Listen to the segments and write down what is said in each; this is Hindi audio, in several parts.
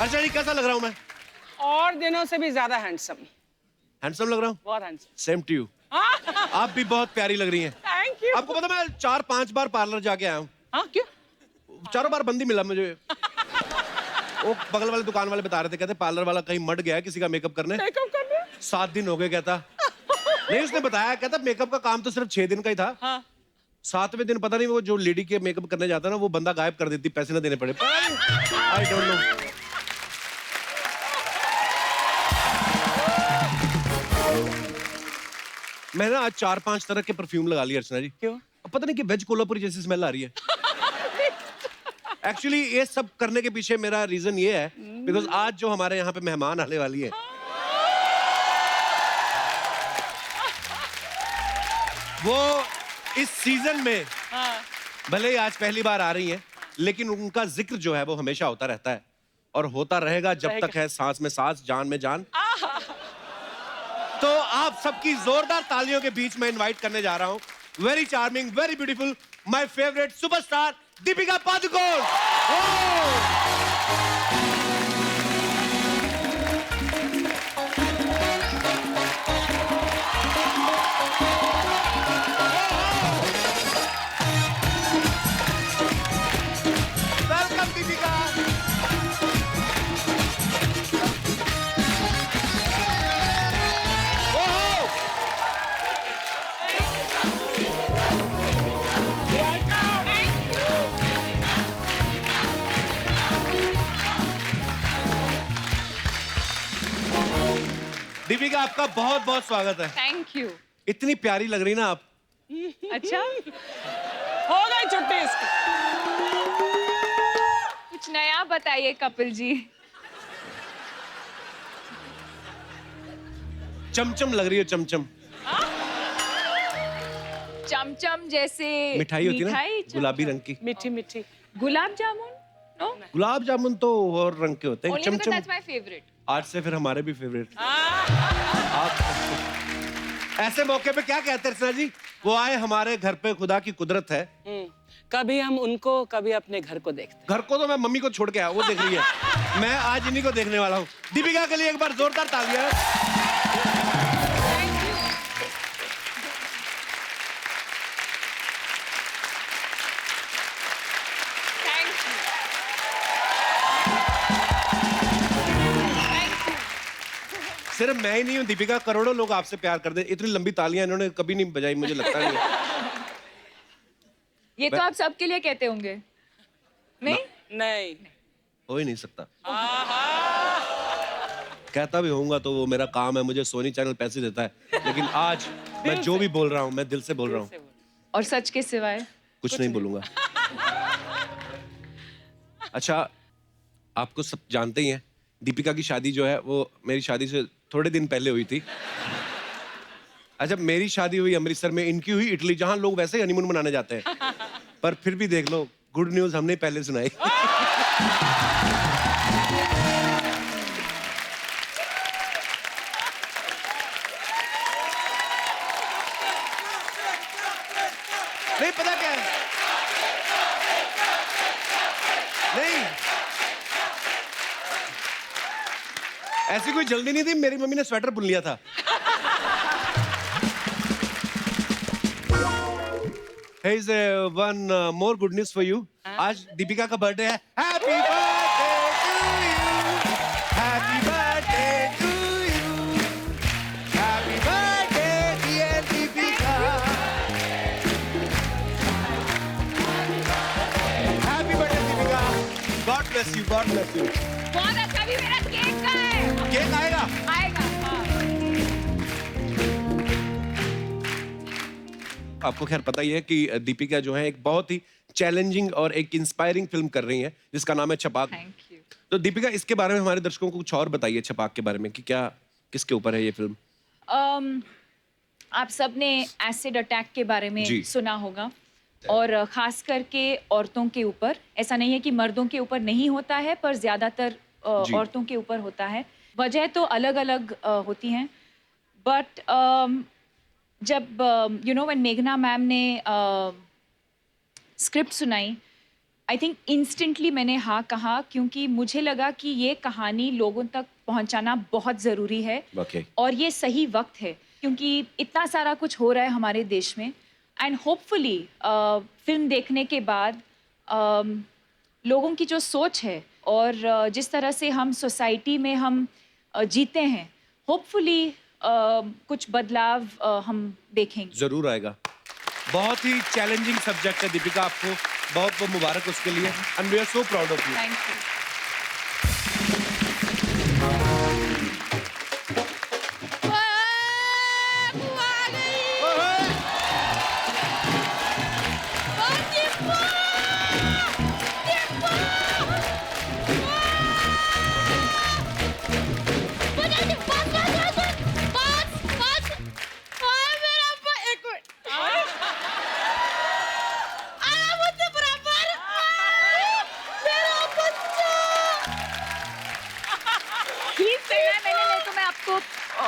अर्चना जी कैसा लग रहा हूँ मैं? और दिनों से भी ज्यादा हैंडसम। हैंडसम लग रहा हूँ? बहुत हैंडसम। Same to you. आप भी बहुत प्यारी लग रही हैं। Thank you. आपको पता मैं 4-5 बार पार्लर जाके आया हूँ। हाँ क्यों? चारों बार बंद ही मिला मुझे। वो बगल वाले दुकान वाले बता रहे थे, कहते पार्लर वाला कहीं मट गया है किसी का मेकअप करने। मेकअप करने? 7 दिन हो गए कहता। नहीं उसने बताया, कहता मेकअप का काम तो सिर्फ 6 दिन का ही था। हाँ। 7वें दिन पता नहीं वो जो लेडी के मेकअप करने जाता है ना, वो बंदा गायब कर देती, पैसे ना देने पड़े। I don't know. मैंने आज 4-5 तरह के परफ्यूम लगा लिए अर्चना जी। क्यों? अब पता नहीं कि वेज कोल्हापुरी जैसी स्मेल आ रही है। एक्चुअली ये सब करने के पीछे मेरा रीजन ये है बिकॉज आज जो हमारे यहाँ पे मेहमान आने वाली है, वो इस सीजन में भले ही आज पहली बार आ रही हैं, लेकिन उनका जिक्र जो है वो हमेशा होता रहता है और होता रहेगा जब तक है सांस में सांस, जान में जान। तो आप सबकी जोरदार तालियों के बीच में इनवाइट करने जा रहा हूं very charming, very beautiful, my favourite superstar Deepika Padukone. Welcome Deepika. Deepika आपका बहुत बहुत स्वागत है। Thank you. इतनी प्यारी लग रही ना आप। अच्छा, हो गई छुट्टी इसकी। कुछ नया बताइए कपिल जी। चमचम लग रही है, चमचम। चमचम जैसे मिठाई होती है ना, चमचम। गुलाबी रंग की। मीठी मीठी। गुलाब जामुन? नो, गुलाब जामुन तो और रंग के होते हैं। Only because chamcham that's my favourite. आज से फिर हमारे भी फेवरेट। आप ऐसे मौके पे क्या कहते हैं अर्चना जी? वो आए हमारे घर पे, खुदा की कुदरत है। कभी हम उनको, कभी अपने घर को देखते हैं। घर को तो मैं मम्मी को छोड़ के आया, वो देख रही है। मैं आज इन्हीं को देखने वाला हूँ। दीपिका के लिए एक बार जोरदार तालियां। Thank you. सिर्फ मैं ही नहीं हूँ दीपिका, करोड़ों लोग आपसे प्यार करते हैं। इतनी लंबी तालियां इन्होंने कभी नहीं बजाई, मुझे लगता नहीं है। ये तो आप सबके लिए कहते होंगे। नहीं? नहीं। हो ही नहीं सकता। कहता भी होऊंगा तो वो मेरा काम है, मुझे सोनी चैनल पैसे देता है। लेकिन आज मैं जो भी बोल रहा हूँ, मैं दिल से बोल रहा हूँ। और सच के सिवाय कुछ नहीं बोलूंगा। अच्छा, आपको सब जानते ही हैं, दीपिका की शादी जो है वो मेरी शादी से थोड़े दिन पहले हुई थी। अच्छा, मेरी शादी हुई अमृतसर में, इनकी हुई इटली, जहां लोग वैसे ही हनीमून मनाने जाते हैं। पर फिर भी देख लो, गुड न्यूज हमने पहले सुनाई। नहीं पता क्या है, नहीं ऐसी कोई जल्दी नहीं थी, मेरी मम्मी ने स्वेटर बुन लिया था। Here's one more good news for you. आज दीपिका का बर्थडे है। Happy birthday to you. Happy birthday dear Deepika. Happy birthday Deepika. God bless you. God bless you. बहुत अच्छा। भी मेरा केक का है। केक आएगा? आएगा। हाँ। आपको खैर पता ही है कि दीपिका जो है एक बहुत ही चैलेंजिंग और एक इंस्पायरिंग फिल्म कर रही है जिसका नाम है छपाक। Thank you. तो दीपिका, इसके बारे में हमारे दर्शकों को कुछ और बताइए, छपाक के बारे में, कि क्या किसके ऊपर है ये फिल्म? आप सबने एसिड अटैक के बारे में जी। सुना होगा, और खास करके औरतों के ऊपर। ऐसा नहीं है कि मर्दों के ऊपर नहीं होता है, पर ज्यादातर औरतों के ऊपर होता है। वजह तो अलग अलग होती हैं, बट जब व्हेन मेघना मैम ने स्क्रिप्ट सुनाई, आई थिंक इंस्टेंटली मैंने हाँ कहा, क्योंकि मुझे लगा कि ये कहानी लोगों तक पहुंचाना बहुत ज़रूरी है। और ये सही वक्त है, क्योंकि इतना सारा कुछ हो रहा है हमारे देश में। एंड होपफुली फिल्म देखने के बाद लोगों की जो सोच है और जिस तरह से हम सोसाइटी में हम जीते हैं, होपफुली कुछ बदलाव हम देखेंगे। जरूर आएगा। बहुत ही चैलेंजिंग सब्जेक्ट है दीपिका, आपको बहुत बहुत मुबारक उसके लिए, and we are so proud of you. Thank you.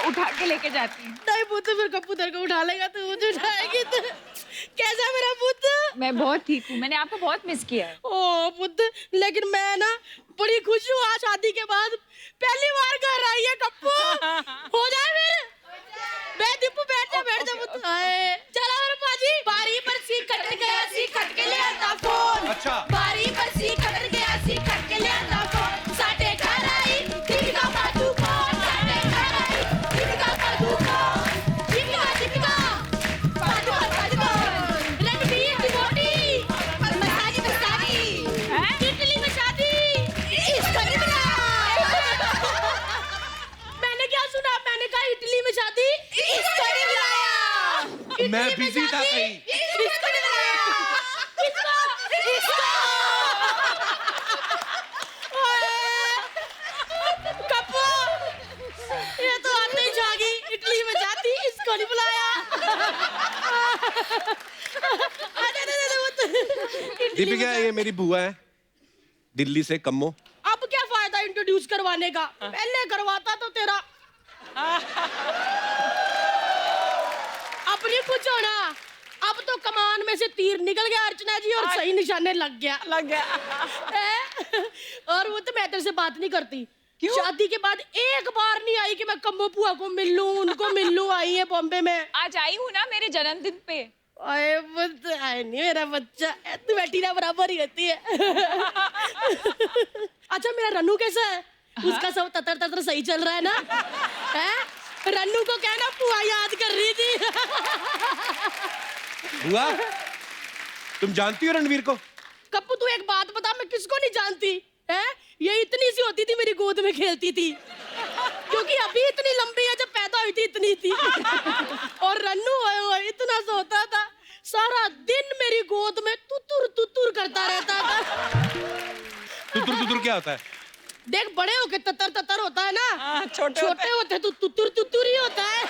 उठा के लेके जाती हूँ। नहीं पुत्र, फिर कप्पू तेरे को उठा लेगा तो मुझे उठाएगी तो कैसा मेरा पुत्र? मैं बहुत ठीक हूँ, मैंने आपको बहुत मिस किया है। ओ पुत्र, लेकिन मैं ना बड़ी खुश हूँ, आज शादी के बाद पहली बार घर आई है कप्पू। हो जाए मेरे दीपू, बैठ जा पुत्र। चला मेरे पाजी। बारी पर सी कट गया, सी कट के ले आता फोन। अच्छा। बारी पर सी कट गया, सी कट के ले आता फोन। साटे घर आई दीपिका पादुकोण, साटे घर आई दीपिका पादुकोण, दीपिका पादुकोण, रणबीर की मोटी मसाजी इटली में शादी, इसको नहीं बुलाया। मैंने क्या सुना? मैंने कहा इटली में शादी, इसको नहीं बुलाया। मैं बिजी था कहीं। इसको नहीं बुलाया। इसको कप्पू, ये तो आते ही जागी, इटली में जाती, इसको नहीं बुलाया। दीपिका, ये मेरी बुआ है, दिल्ली से, कम्मो। अब क्या फायदा इंट्रोड्यूस करवाने का? पहले करवाता तो तेरा अब नहीं कुछ होना। अब तो कमान में से तीर निकल गया अर्चना जी, और सही निशाने लग गया। और वो तो मैं तेरे से बात नहीं करती। क्यों? शादी के बाद एक बार नहीं आई कि मैं कम्मो बुआ को मिल लूं, उनको मिल लूं। आई है बॉम्बे में। आज आई हूँ ना मेरे जन्मदिन पे। आए नहीं मेरा बच्चा, तू बेटी ना बराबर ही होती है। अच्छा, मेरा रन्नू कैसा है? उसका सब ततर सही चल रहा है ना? है? रन्नू को कहना बुआ याद कर रही थी। बुआ, तुम जानती हो रणवीर को? कप्पू, तू एक बात बता, मैं किसको नहीं जानती है? ये इतनी सी होती थी, मेरी गोद में खेलती थी, क्योंकि अभी इतनी लंबी है, जब पैदा हुई थी इतनी थी। और रन्नू इतना सा होता था, सारा दिन मेरी गोद में तुतुर करता रहता था। तुतुर क्या होता है? देख, बड़े होके ततर होता है ना, छोटे होते तो तुतुर ही होता है।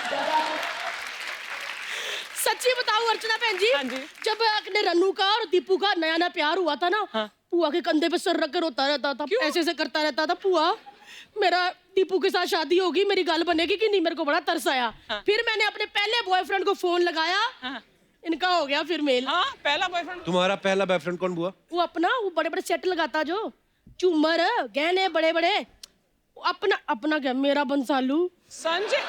सच्ची बताऊं अर्चना बहन जी, जब अपने रन्नू का और दीपू का नया प्यार हुआ था ना, पुआ के कंधे पे सर रख कर रोता रहता था, ऐसे करता रहता था। पुआ, मेरा दीपू के साथ शादी होगी, मेरी गल बनेगी कि नहीं? मेरे को बड़ा तरस आया। फिर मैंने अपने पहले बॉयफ्रेंड को फोन लगाया, इनका हो गया फिर मेल। पहला बॉयफ्रेंड? तुम्हारा पहला बॉयफ्रेंड कौन बुआ? वो अपना, वो बड़े सेट लगाता, जो झूमर गहने बड़े, अपना क्या, मेरा बंसालू। संजय,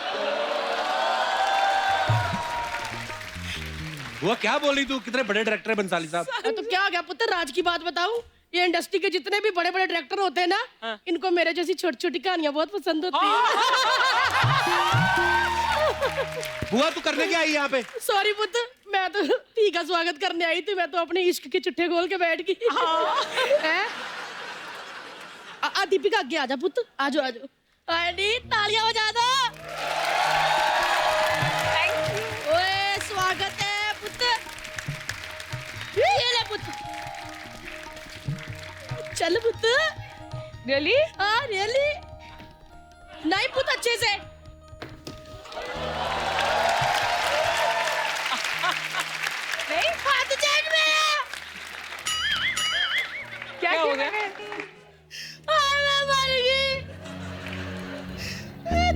बुआ क्या बोली तू? कितने बड़े डायरेक्टर है बंसाली साहब। तो क्या हो गया पुत्र, राज की बात बताऊं, ये इंडस्ट्री के जितने भी बड़े डायरेक्टर होते हैं ना, इनको मेरे जैसी छोटी कहानियां बहुत पसंद होती है। बुआ, तू करने क्या आई यहाँ पे? सॉरी पुत्र, मैं तो धी का स्वागत करने आई थी, मैं तो अपने इश्क के चिट्ठे खोल के बैठ गई। दीपिका, आगे आजा पुत्र, आजो। तालियां बजा दो। ओए, स्वागत है पुत्र। ये ले पुत्र, चल पुत्र। रियली? हाँ रियली। नहीं पुत्र, अच्छे से। नहीं, हाथ चैन में। क्या हो गया? मैं मर गई।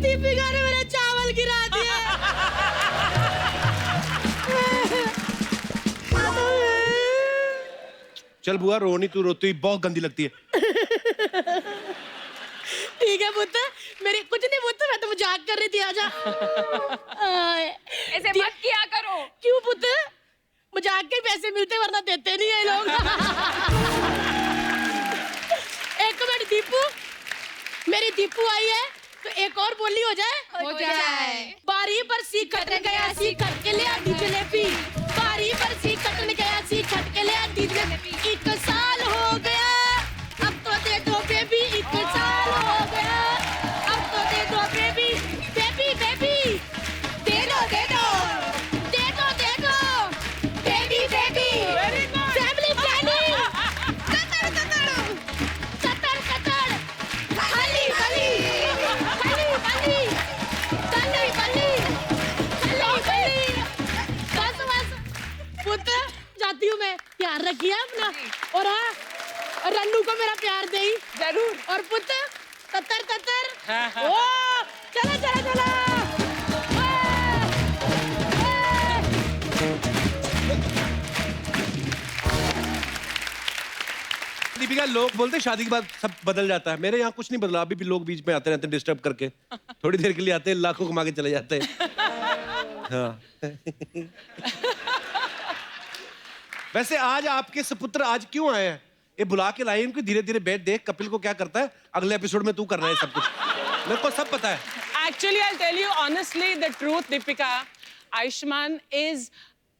दीपिका ने मेरा चावल गिरा दिया। चल बुआ रो नहीं, तू रोती हुई बहुत गंदी लगती है। ठीक है पुत्र, मेरी कुछ नहीं पुत्र, मैं तो मजाक कर रही थी। आजा। ऐसे मत किया करो। क्यों पुत्र? मजाक के पैसे मिलते वरना देते नहीं है ये लोग। एक मिनट दीपू, मेरी दीपू आई है तो एक और बोली हो जाए। हो जाए। बारी पर सी कटन गया, सी कट के ले आती जलेबी। बारी पर सी कटन गया, सी कट के ले आती जलेबी। 1 साल हो गया, अब तो दे दो बेबी। 1 साल हो गया, अब तो दे दो बेबी। बेबी बेबी दे दो, दे दो, दे दो, दे दो baby baby. Family planning. Qatar Qatar Qatar Qatar, खाली खाली खाली खाली खाली खाली खाली खाली। बस बस पुत्र, जाती हूँ मैं। प्यार रखिए अपना। और हाँ, रन्नू को मेरा प्यार दे ही जरूर। और पुत्र ततर ततर। हाँ, हाँ। ओ चला चला चला। दीपिका, लोग बोलते हैं शादी के बाद सब बदल जाता है। मेरे यहाँ कुछ नहीं बदला, अभी भी लोग बीच में आते रहते हैं डिस्टर्ब करके। थोड़ी देर के लिए आते हैं, लाखों कमा के चले जाते हैं। हाँ। वैसे आज आपके सुपुत्र आज क्यों आए हैं? ये बुला के लाए इनको, धीरे धीरे बैठ, देख कपिल को क्या करता है। अगले एपिसोड में तू करना है सब कुछ, मेरे को सब पता है। Actually, I'll tell you honestly the truth, Deepika. Ayushman is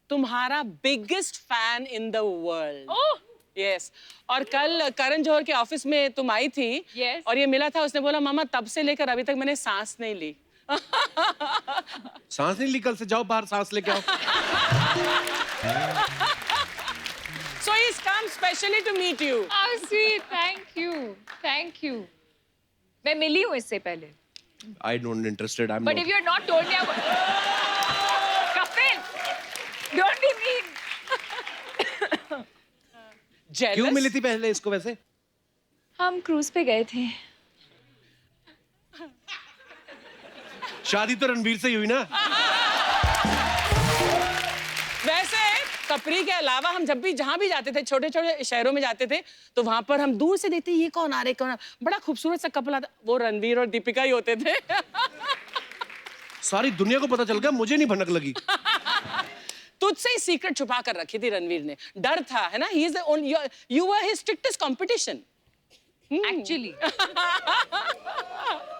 तुम्हारा biggest fan in the world. Oh, Yes. और कल करण जौहर के ऑफिस में तुम आई थी। Yes. और ये मिला था, उसने बोला मामा तब से लेकर अभी तक मैंने सांस नहीं ली। सांस नहीं ली कल से? जाओ बाहर सांस लेके आओ। So he's come specially to meet you. how sweet. Thank you. मैं मिली हूँ इससे पहले। I don't interested. I'm But not. if you had not told me, Kapil, don't be mean. Jealous? क्यों मिली थी पहले इसको वैसे? हम क्रूज पे गए थे। शादी तो रणवीर से ही हुई ना? वैसे कपरी के अलावा हम जब भी जहां भी जाते थे, छोटे छोटे शहरों में जाते थे, तो वहां पर हम दूर से देखते ये कौन आ रहे, कौन बड़ा खूबसूरत सा कपल आता, वो रणवीर और दीपिका ही होते थे। सारी दुनिया को पता चल गया, मुझे नहीं भनक लगी। तुझसे ही सीक्रेट छुपा कर रखी थी रणवीर ने। डर था, है ना? He is the only, you were his strictest competition. Actually,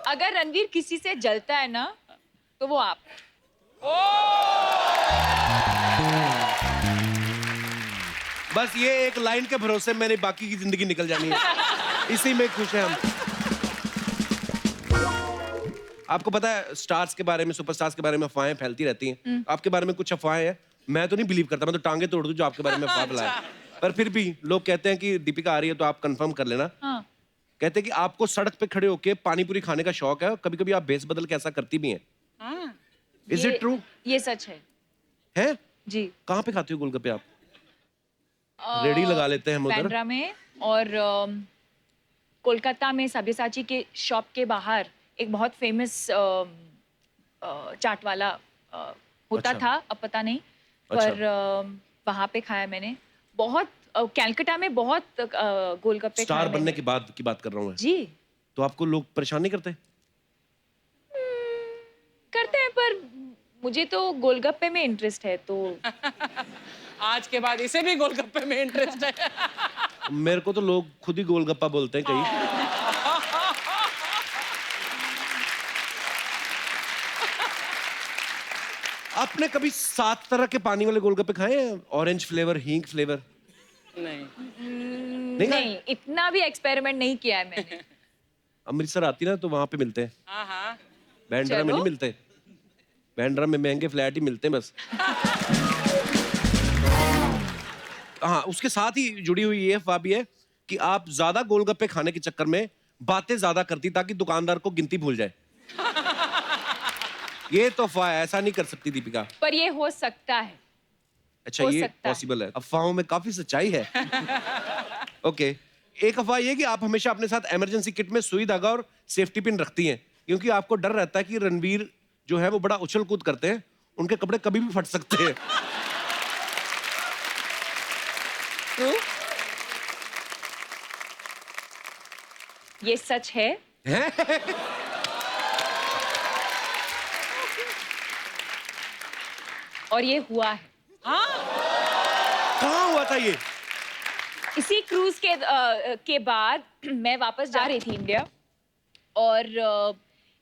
अगर रणवीर किसी से जलता है ना, तो वो आप। बस ये एक लाइन के भरोसे मैंने बाकी की जिंदगी निकल जानी है, इसी में खुश है हम। आपको पता है स्टार्स के बारे में, सुपरस्टार्स के बारे में अफवाहें फैलती रहती हैं। आपके बारे में कुछ अफवाहें हैं, मैं तो नहीं बिलीव करता, मैं तो टांगे तोड़ दूं जो आपके बारे में अफवाह फैलाए। पर फिर भी लोग कहते हैं कि दीपिका आ रही है तो आप कंफर्म कर लेना। हाँ। कहते हैं कि आपको सड़क पे खड़े होके पानी पूरी खाने का शौक है, कभी कभी आप भेस बदल के ऐसा करती भी हैं। हाँ। Is it true? ये सच है। है? जी। कहाँ पे खाते हो गोलगप्पे आप? रेडी लगा लेते हैं हम उधर। बांद्रा में और कोलकाता में सब्यसाची के शॉप के बाहर एक बहुत फेमस चाट वाला होता अच्छा। था, अब पता नहीं, पर वहाँ पे खाया मैंने। बहुत कैलकाटा में बहुत गोलगप्पे स्टार खाए बनने मैंने। के बाद की बात कर रहा हूँ मैं। जी तो आपको लोग परेशान नहीं करते? करते हैं, पर मुझे तो गोलगप्पे में इंटरेस्ट है, तो आज के बाद इसे भी गोलगप्पे में इंटरेस्ट है। मेरे को तो लोग खुद ही गोलगप्पा बोलते हैं कहीं। आपने कभी 7 तरह के पानी वाले गोलगप्पे खाए हैं? ऑरेंज फ्लेवर, हींग फ्लेवर? नहीं। नहीं, इतना भी एक्सपेरिमेंट नहीं किया है मैंने। अमृतसर आती ना तो वहां पे मिलते हैं। हाँ हाँ। बैंड्रा में चलो। नहीं मिलते, बैंड्रा में महंगे फ्लैट ही मिलते हैं बस। हाँ, उसके साथ ही जुड़ी हुई ये अफवाह भी है कि आप ज्यादा गोलगप्पे खाने के चक्कर में बातें ज्यादा करती ताकि दुकानदार को गिनती भूल जाए। ये तो अफवाह है, ऐसा नहीं कर सकती दीपिका। पर ये हो सकता है। अच्छा, हो ये सकता है। पॉसिबल है। अफवाहों में काफी सच्चाई है। ओके, एक अफवाह ये कि आप हमेशा अपने साथ इमरजेंसी किट में सुई धागा और सेफ्टी पिन रखती हैं, क्योंकि आपको डर रहता है कि रणवीर जो है वो बड़ा उछल कूद करते हैं, उनके कपड़े कभी भी फट सकते हैं। True? ये सच है। हैं? और ये हुआ है। कहाँ हुआ था ये? इसी क्रूज के बाद मैं वापस जा रही थी इंडिया, और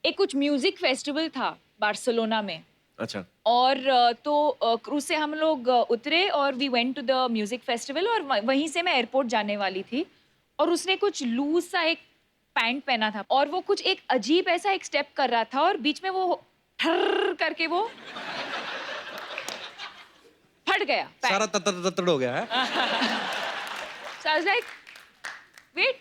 एक कुछ म्यूजिक फेस्टिवल था बार्सिलोना में। अच्छा। और तो क्रूज से हम लोग उतरे और we went to the music festival, और वहीं से मैं एयरपोर्ट जाने वाली थी, और उसने कुछ लूज सा एक पैंट पहना था, और वो कुछ एक अजीब ऐसा एक स्टेप कर रहा था, और बीच में वो ठर करके वो फट गया पैंट। सारा तत्तड़ हो गया है। So I was like, wait.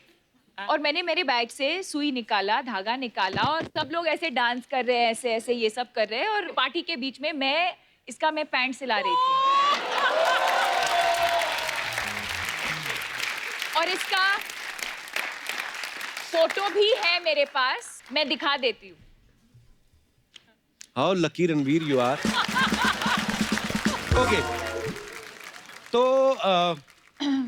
और मैंने मेरे बैग से सुई निकाला, धागा निकाला, और सब लोग ऐसे डांस कर रहे हैं, ऐसे ऐसे ये सब कर रहे हैं, और पार्टी के बीच में मैं पैंट सिला रही थी। और इसका फोटो भी है मेरे पास, मैं दिखा देती हूँ। How lucky Ranveer you are. Okay, तो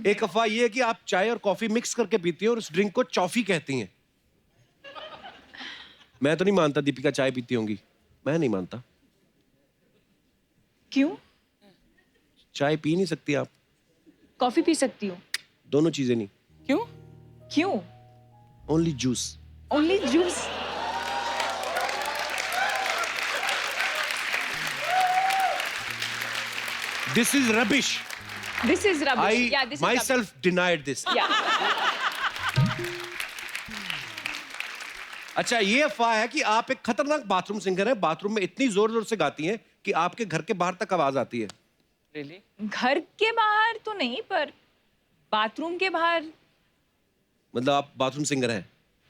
एक अफवाह ये है कि आप चाय और कॉफी मिक्स करके पीती हैं और उस ड्रिंक को चॉफी कहती हैं। मैं तो नहीं मानता दीपिका चाय पीती होंगी, मैं नहीं मानता। क्यों? चाय पी नहीं सकती आप? कॉफी पी सकती हूँ। दोनों चीजें नहीं, क्यों? क्यों? Only juice. Only juice? This is rubbish. This is rubbish. I Yeah, this is myself denied this. rubbish. Yeah. अच्छा, ये अफवाह है कि आप एक खतरनाक बाथरूम सिंगर हैं, बाथरूम में इतनी जोर जोर से गाती हैं कि आपके घर के बाहर तक आवाज आती है। Really? घर के बाहर तो नहीं, पर बाथरूम के बाहर। मतलब आप बाथरूम सिंगर हैं?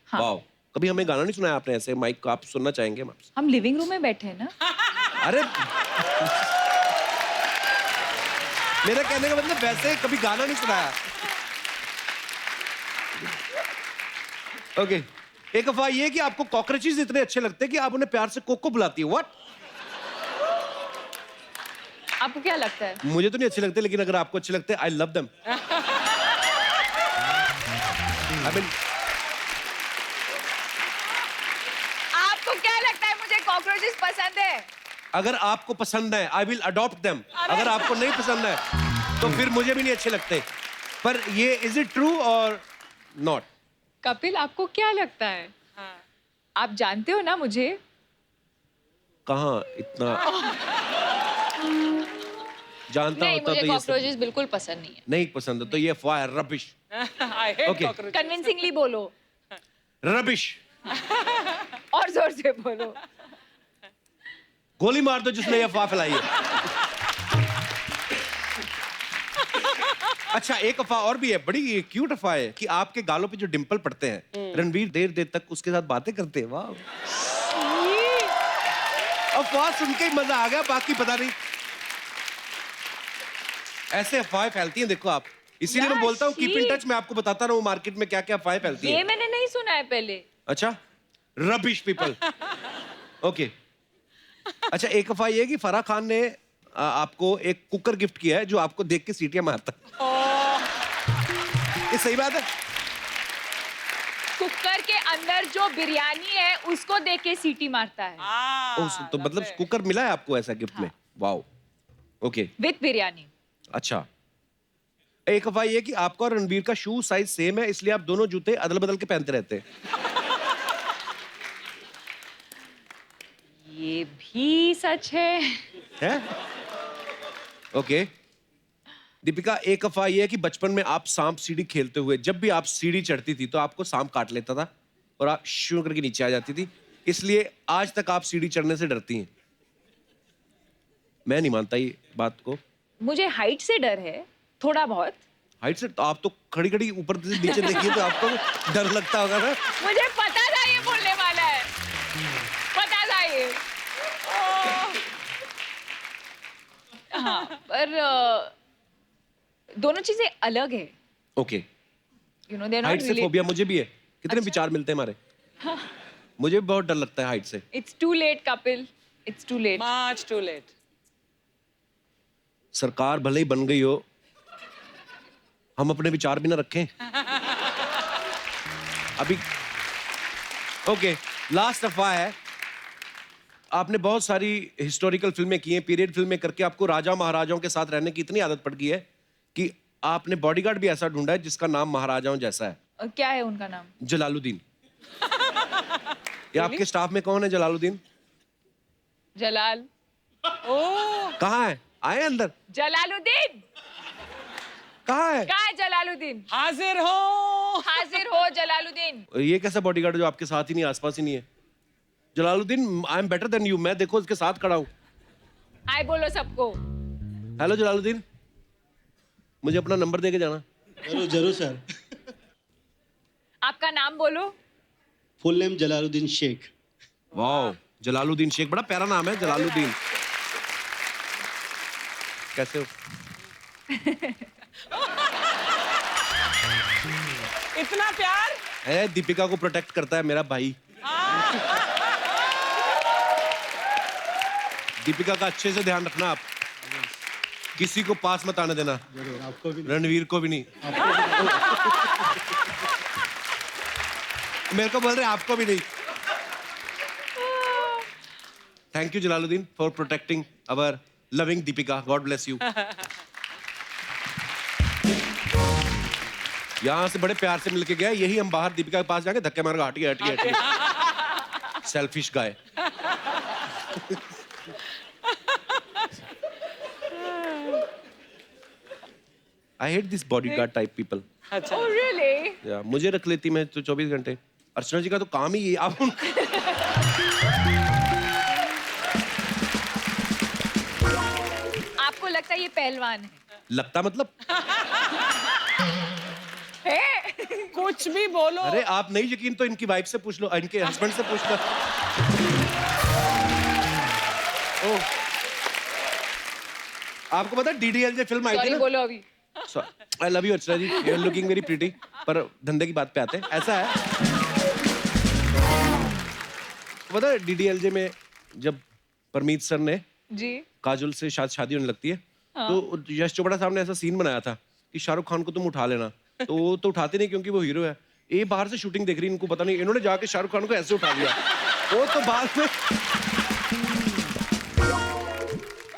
हाँ। वाओ, कभी हमें गाना नहीं सुनाया आपने ऐसे माइक को, आप सुनना चाहेंगे हम आपसे? हम लिविंग रूम में बैठे हैं ना। अरे मेरा कहने का मतलब वैसे कभी गाना नहीं सुनाया। ओके, एक अफवाह ये है कि आपको कॉकरोचेस इतने अच्छे लगते हैं कि आप उन्हें प्यार से कोको बुलाती है। व्हाट? आपको क्या लगता है? मुझे तो नहीं अच्छे लगते, लेकिन अगर आपको अच्छे लगते हैं, I love them. I mean, आपको क्या लगता है मुझे कॉकरोचेस पसंद है? अगर आपको पसंद है, आई विल अडॉप्ट देम। अगर आपको नहीं पसंद है तो फिर मुझे भी नहीं अच्छे लगते। पर ये इज इट ट्रू और नॉट? कपिल, आपको क्या लगता है? हाँ। आप जानते हो ना मुझे। कहाँ इतना जानता नहीं, होता मुझे तो ये सब कॉकरोचेस बिल्कुल पसंद नहीं है। नहीं पसंद है, तो ये अफवाह है, rubbish. I hate Okay. cockroaches. Convincingly बोलो, रबिश। और जोर से बोलो। गोली मार दो जिसने ये अफवाह फैलाई है। अच्छा, एक अफवाह और भी है, बड़ी क्यूट अफवाह है कि आपके गालों पे जो डिंपल पड़ते हैं, रणवीर देर देर तक उसके साथ बातें करते हैं। वाह, अफवाह सुन के ही मजा आ गया, बाकी पता नहीं। ऐसे अफवाहें फैलती हैं, देखो आप, इसीलिए मैं बोलता हूँ कीप इन टच। मैं आपको बताता रहा हूँ मार्केट में क्या क्या अफवाहें फैलती ये हैं। मैंने नहीं सुना है पहले। अच्छा, रबिश पीपल। ओके, अच्छा, एक अफवाह ये है कि फराह खान ने आपको एक कुकर गिफ्ट किया है जो आपको देख के सीटियां मारता है। ये सही बात है? कुकर के अंदर जो बिरयानी है उसको देख के सीटी मारता है। तो मतलब कुकर मिला है आपको ऐसा गिफ्ट में? Wow, okay. विद बिरयानी। अच्छा, एक अफवाह ये है कि आपका और रणवीर का शू साइज सेम है, इसलिए आप दोनों जूते अदल बदल के पहनते रहते हैं। ये भी सच है। हैं? ओके। दीपिका, एक अफवाह ये है कि बचपन में आप सांप सीढ़ी खेलते हुए जब भी आप सीढ़ी चढ़ती थी तो आपको सांप काट लेता था और आप शू करके नीचे आ जाती थी, इसलिए आज तक आप सीढ़ी चढ़ने से डरती हैं। मैं नहीं मानता ये बात को। मुझे हाइट से डर है, थोड़ा बहुत। हाइट से? तो आप तो खड़ी खड़ी ऊपर से नीचे देखिए तो आपको डर लगता होगा ना। मुझे पता था ये बोलने वाला है, पता था ये। हाँ, पर दोनों चीजें अलग है। Okay, you know, they are height not से फोबिया रिलेटेड। मुझे भी है। कितने विचार मिलते हैं हमारे। मुझे भी बहुत डर लगता है हाइट से। It's too late Kapil, it's too late. Much too late. सरकार भले ही बन गई हो, हम अपने विचार भी ना रखें। अभी ओके, लास्ट अफवाह है, आपने बहुत सारी हिस्टोरिकल फिल्में की हैं, पीरियड फिल्में करके आपको राजा महाराजाओं के साथ रहने की इतनी आदत पड़ गई है कि आपने बॉडीगार्ड भी ऐसा ढूंढा है जिसका नाम महाराजाओं जैसा है। क्या है उनका नाम? जलालुद्दीन। ये आपके स्टाफ में कौन है जलालुद्दीन? जलाल। ओ कहाँ है? आए अंदर। जलालुद्दीन कहाँ है? कहाँ है जलालुद्दीन? हाजिर हो। हाजिर हो जलालुद्दीन। ये कैसा बॉडीगार्ड जो आपके साथ ही नहीं, आसपास ही नहीं है? Jalaluddin, I am better than you, मैं देखो इसके साथ खड़ा हूँ। हाय बोलो सबको। हेलो जलालुद्दीन, मुझे अपना नंबर दे के जाना। जरूर जरूर सर। आपका नाम बोलो। Full name Jalaluddin Sheikh. वाह, जलालुद्दीन शेख, बड़ा प्यारा नाम है जलालुद्दीन। कैसे हो? इतना प्यार। है, दीपिका को प्रोटेक्ट करता है मेरा भाई। दीपिका का अच्छे से ध्यान रखना आप, किसी को पास मत आने देना। जरूर, आपको भी। रणवीर को भी नहीं। मेरे को बोल रहे आपको भी नहीं। Thank you Jalaluddin for protecting our loving Deepika, God bless you. यहां से बड़े प्यार से मिलके गया, यही हम बाहर दीपिका के पास जाके धक्के मार के हटिए हटिए हटिए। Selfish guy. I hate this bodyguard type people. अच्छा Oh really? या मुझे रख लेती मैं तो 24 घंटे। अर्चना जी का तो काम ही ये। आप आपको लगता है ये पहलवान है? लगता मतलब? है? कुछ भी बोलो। अरे आप नहीं यकीन तो इनकी वाइफ से पूछ लो, इनके हस्बैंड से पूछ लो। ओह, आपको पता है DDLJ फिल्म आई थी सॉरी ना? बोलो अभी। I love you Archana ji, you are looking very pretty. पर धंधे की बात पे आते हैं, ऐसा है पता है DDLJ में जब परमीत सर ने जी। काजोल से शादी होने लगती है, तो यश चोपड़ा साहब ने ऐसा सीन बनाया था कि शाहरुख खान को तुम उठा लेना, तो वो तो उठाते नहीं क्योंकि वो हीरो है। ये बाहर से शूटिंग देख रही, इनको पता नहीं, इन्होंने जाके शाहरुख खान को ऐसे उठा लिया। वो तो बाद में।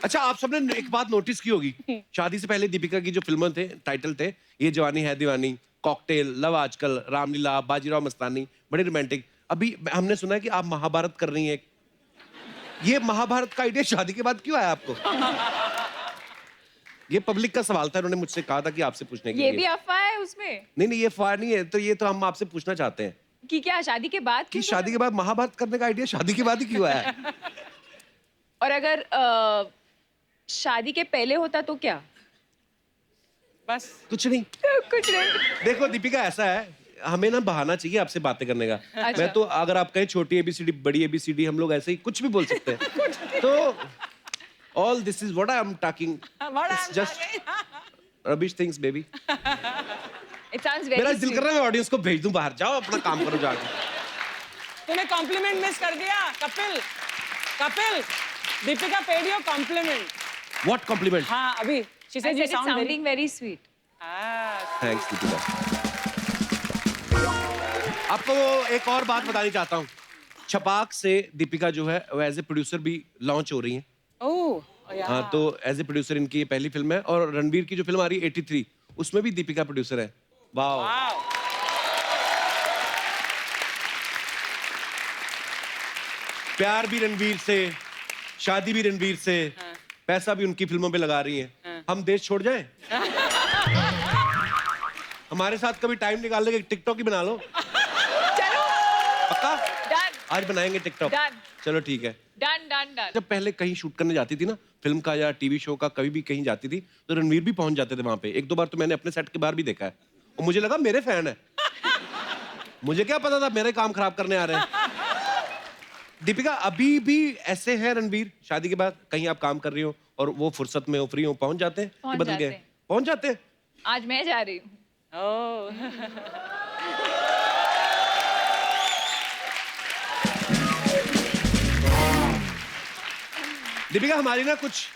अच्छा, आप सबने एक बात नोटिस की होगी, शादी से पहले दीपिका की जो फिल्में थे, टाइटल थे, ये जवानी है दीवानी, कॉकटेल, लव आजकल, रामलीला, बाजीराव मस्तानी, बड़ी रोमांटिक। अभी हमने सुना है कि आप महाभारत कर रही हैं। ये महाभारत का आइडिया शादी के बाद क्यों आया आपको? ये पब्लिक का सवाल था, उन्होंने मुझसे कहा था कि आपसे पूछने के ये लिए। भी अफवाह है उसमें नहीं नहीं, ये अफवाह नहीं है, तो ये तो हम आपसे पूछना चाहते हैं कि क्या शादी के बाद कि क्यों शादी के बाद महाभारत करने का आइडिया शादी के बाद ही क्यों आया है? और अगर शादी के पहले होता तो क्या? बस कुछ नहीं। कुछ नहीं। देखो दीपिका, ऐसा है, हमें ना बहाना चाहिए आपसे बातें करने का। अच्छा। मैं तो, अगर आप कहें छोटी ABCD, बड़ी ABCD, हम लोग ऐसे ही कुछ भी बोल सकते हैं। तो all this is what I am talking. It's just rubbish things, baby. It sounds very मेरा दिल sweet. कर रहा है मैं ऑडियंस को भेज दूं बाहर, जाओ अपना काम करो जाके। तूने कॉम्प्लीमेंट मिस कर दिया Kapil. Kapil, Deepika paid your compliment. What compliment? हाँ अभी she I said said you it's sound very sounding very sweet. Thanks Deepika. आपको एक और बात बतानी चाहता हूँ, छपाक से दीपिका जो है वो एज ए प्रोड्यूसर भी लॉन्च हो रही है। ओह यार। हाँ, तो एज ए प्रोड्यूसर इनकी ये पहली फिल्म है, और रणबीर की जो फिल्म आ रही है 83, उसमें भी दीपिका प्रोड्यूसर है। वाह। वाओ। प्यार भी रणबीर से, शादी भी रणबीर से, पैसा भी उनकी फिल्मों पे लगा रही है। हम देश छोड़ जाएं? हमारे साथ कभी टाइम निकाल लेके टिकटॉक ही बना लो। चलो पक्का? डन आज बनाएंगे टिकटॉक। Done. चलो ठीक है। Done done done. जब पहले कहीं शूट करने जाती थी ना, फिल्म का या टीवी शो का, कभी भी कहीं जाती थी, तो रणवीर भी पहुंच जाते थे वहां पे। एक दो बार तो मैंने अपने सेट के बाहर भी देखा है, और मुझे लगा मेरे फैन है। मुझे क्या पता था मेरे काम खराब करने आ रहे हैं। दीपिका, अभी भी ऐसे है रणवीर, शादी के बाद कहीं आप काम कर रही हो और वो फुर्सत में हो, फ्री हो, पहुंच जाते हैं कि पहुंच बदल जाते गए? हैं। पहुंच जाते हैं। आज मैं जा रही हूँ। ओह दीपिका, हमारी ना कुछ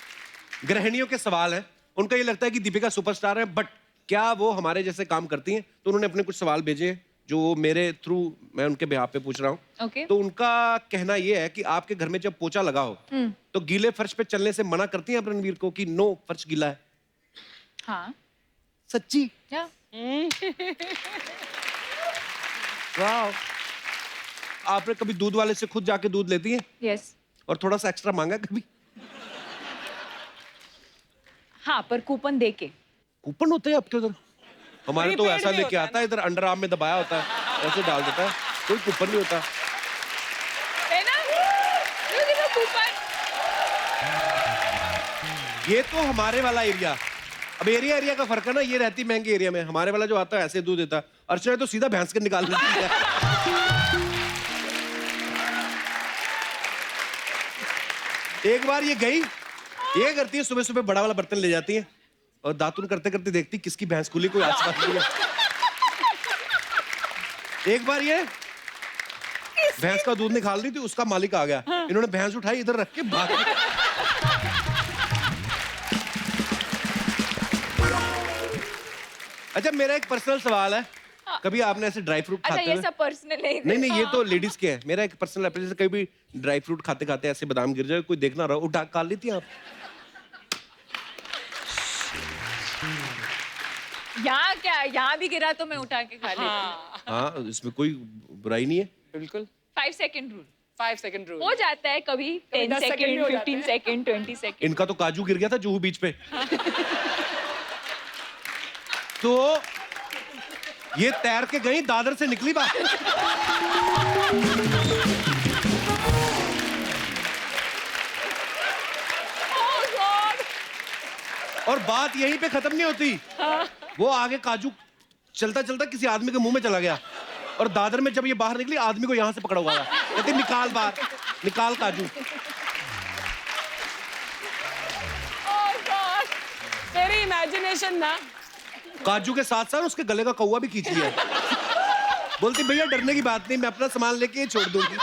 गृहिणियों के सवाल हैं, उनका ये लगता है कि दीपिका सुपरस्टार है, बट क्या वो हमारे जैसे काम करती हैं? तो उन्होंने अपने कुछ सवाल भेजे हैं जो मेरे थ्रू मैं उनके बिहाफ पे पूछ रहा हूँ। ओके। तो उनका कहना ये है कि आपके घर में जब पोछा लगा हो तो गीले फर्श पे चलने से मना करती हैं आप रणवीर को कि नो फर्श गीला है? हाँ। सच्ची? या वाह। आपने कभी दूध वाले से खुद जाके दूध लेती हैं यस। और थोड़ा सा एक्स्ट्रा मांगा कभी? हाँ, पर कूपन दे के। कूपन होते हैं आपके उधर? हमारे तो Prepaid ऐसा भी लेके होता है आता है, इधर अंडर आर्म में दबाया होता है, ऐसे डाल देता है, कोई कूपन नहीं होता। है ना? Look at the coupon. ये तो हमारे वाला एरिया। अब एरिया एरिया का फर्क है ना, ये रहती महंगे एरिया में, हमारे वाला जो आता है ऐसे दूध देता है। अर्चना तो सीधा भैंस के निकाल लेती है। एक बार ये गई, ये करती है सुबह सुबह बड़ा वाला बर्तन ले जाती है और दातुन करते करते देखती किसकी भैंस खुली, कोई आसपास नहीं है। एक बार ये भैंस का दूध निकाल रही थी, उसका मालिक आ गया। इन्होंने भैंस उठाई इधर रख के भाग गई। अच्छा, मेरा एक पर्सनल सवाल है, कभी आपने ऐसे ड्राई फ्रूट अच्छा, खाते ये हुए? सब पर्सनल है। नहीं नहीं, ये तो लेडीज के है। मेरा एक पर्सनल एप्लीकेशन, कभी ड्राई फ्रूट खाते खाते ऐसे बादाम गिर जाए, कोई देखना रहा, उठा खा लेती हैं आप? यहाँ क्या, यहाँ भी गिरा तो मैं उठा के खा लेती हूँ। हाँ, हाँ, इसमें कोई बुराई नहीं है। बिल्कुल। 5 सेकंड रूल 5 सेकंड रूल हो जाता है कभी, 10 10 सेकंड भी सेकंड, हो जाते 15 हैं। Second, 20 second. इनका तो काजू गिर गया था जुहू बीच पे। तो ये तैर के गई, दादर से निकली बात। और बात यहीं पे खत्म नहीं होती। वो आगे काजू चलता चलता किसी आदमी के मुंह में चला गया और दादर में जब ये बाहर निकली, आदमी को यहां से पकड़ा हुआ था, कहती निकाल बाहर, निकाल काजू। तेरी इमेजिनेशन ना। काजू के साथ साथ उसके गले का कौवा भी खींच लिया। बोलती भैया डरने की बात नहीं, मैं अपना सामान लेके छोड़ दूंगी।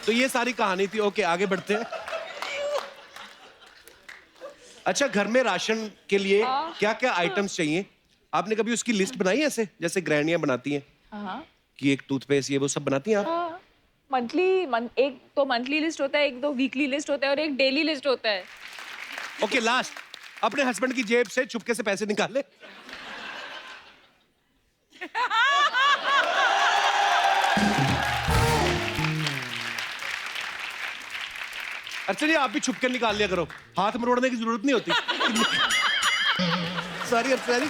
तो ये सारी कहानी थी। ओके, आगे बढ़ते हैं। अच्छा, घर में राशन के लिए क्या क्या आइटम्स चाहिए? आपने कभी उसकी लिस्ट बनाई है ऐसे, जैसे गृहिणियां बनाती हैं हाँ। कि एक टूथपेस्ट ये वो सब बनाती हैं आप? मंथली एक तो मंथली लिस्ट होता है, एक दो वीकली लिस्ट होता है और एक डेली लिस्ट होता है। ओके, लास्ट, अपने हस्बैंड की जेब से चुपके से पैसे निकाले। अच्छा जी, आप भी छुपके निकाल लिया करो, हाथ मरोड़ने की जरूरत नहीं होती। सॉरी अर्चना जी,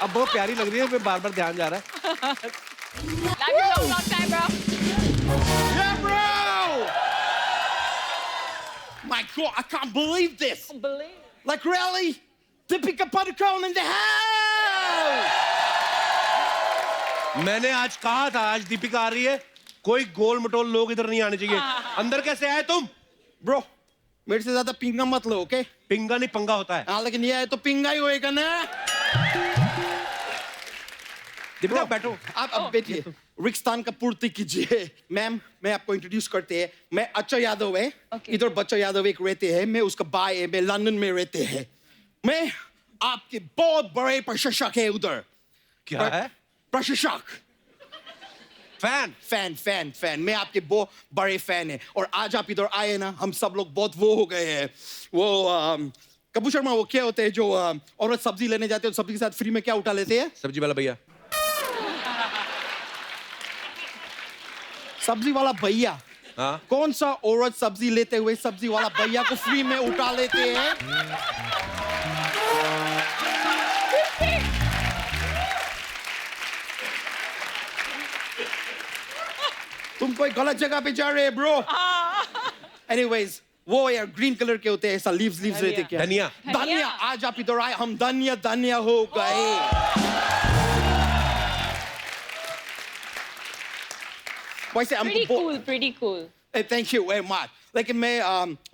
अब बहुत प्यारी लग रही है, मैं बार बार ध्यान जा रहा है। Love you so long time, bro. Yeah, bro! My God, I can't believe this. Like really? Deepika Padukone in the house. मैंने आज कहा था, आज दीपिका आ रही है, कोई गोल मटोल लोग इधर नहीं आने चाहिए। अंदर कैसे आए तुम? Bro, मेरे से ज्यादा पिंगा मत लो, okay? पिंगा नहीं पंगा होता है। हाँ, लेकिन ये है तो पिंगा ही होएगा ना? दीपिका बैठो। आप बैठिए, रिक्स्थान का पूर्ति कीजिए। मैम, मैं आपको इंट्रोड्यूस करते हैं। मैं अच्छा यादव है, Okay. इधर बच्चा यादव एक रहते हैं, मैं उसका भाई है, मैं लंदन में रहते हैं। मैं आपके बहुत बड़े प्रशंसक है उधर। क्या है? प्रशंसक। फैन। फैन मैं आपके बहुत बड़े फैन है। और आज आप इधर आए ना, हम सब लोग बहुत वो हो गए हैं। वो कपूर शर्मा, वो क्या होते हैं जो औरत सब्जी लेने जाते हैं, सब्जी के साथ फ्री में क्या उठा लेते हैं? सब्जी वाला भैया। सब्जी वाला भैया। हाँ। कौन सा औरत सब्जी लेते हुए सब्जी वाला भैया को फ्री में उठा लेते हैं? तुम कोई गलत जगह पे जा रहे हैं ब्रो। एनीवेज, वो यार ग्रीन कलर के होते हैं, ऐसा लीव्स रहते हैं क्या? धनिया। धनिया। आज आप इधर आए, हम धनिया हो गए। वैसे हमको Pretty cool. Thank you very much. लेकिन मैं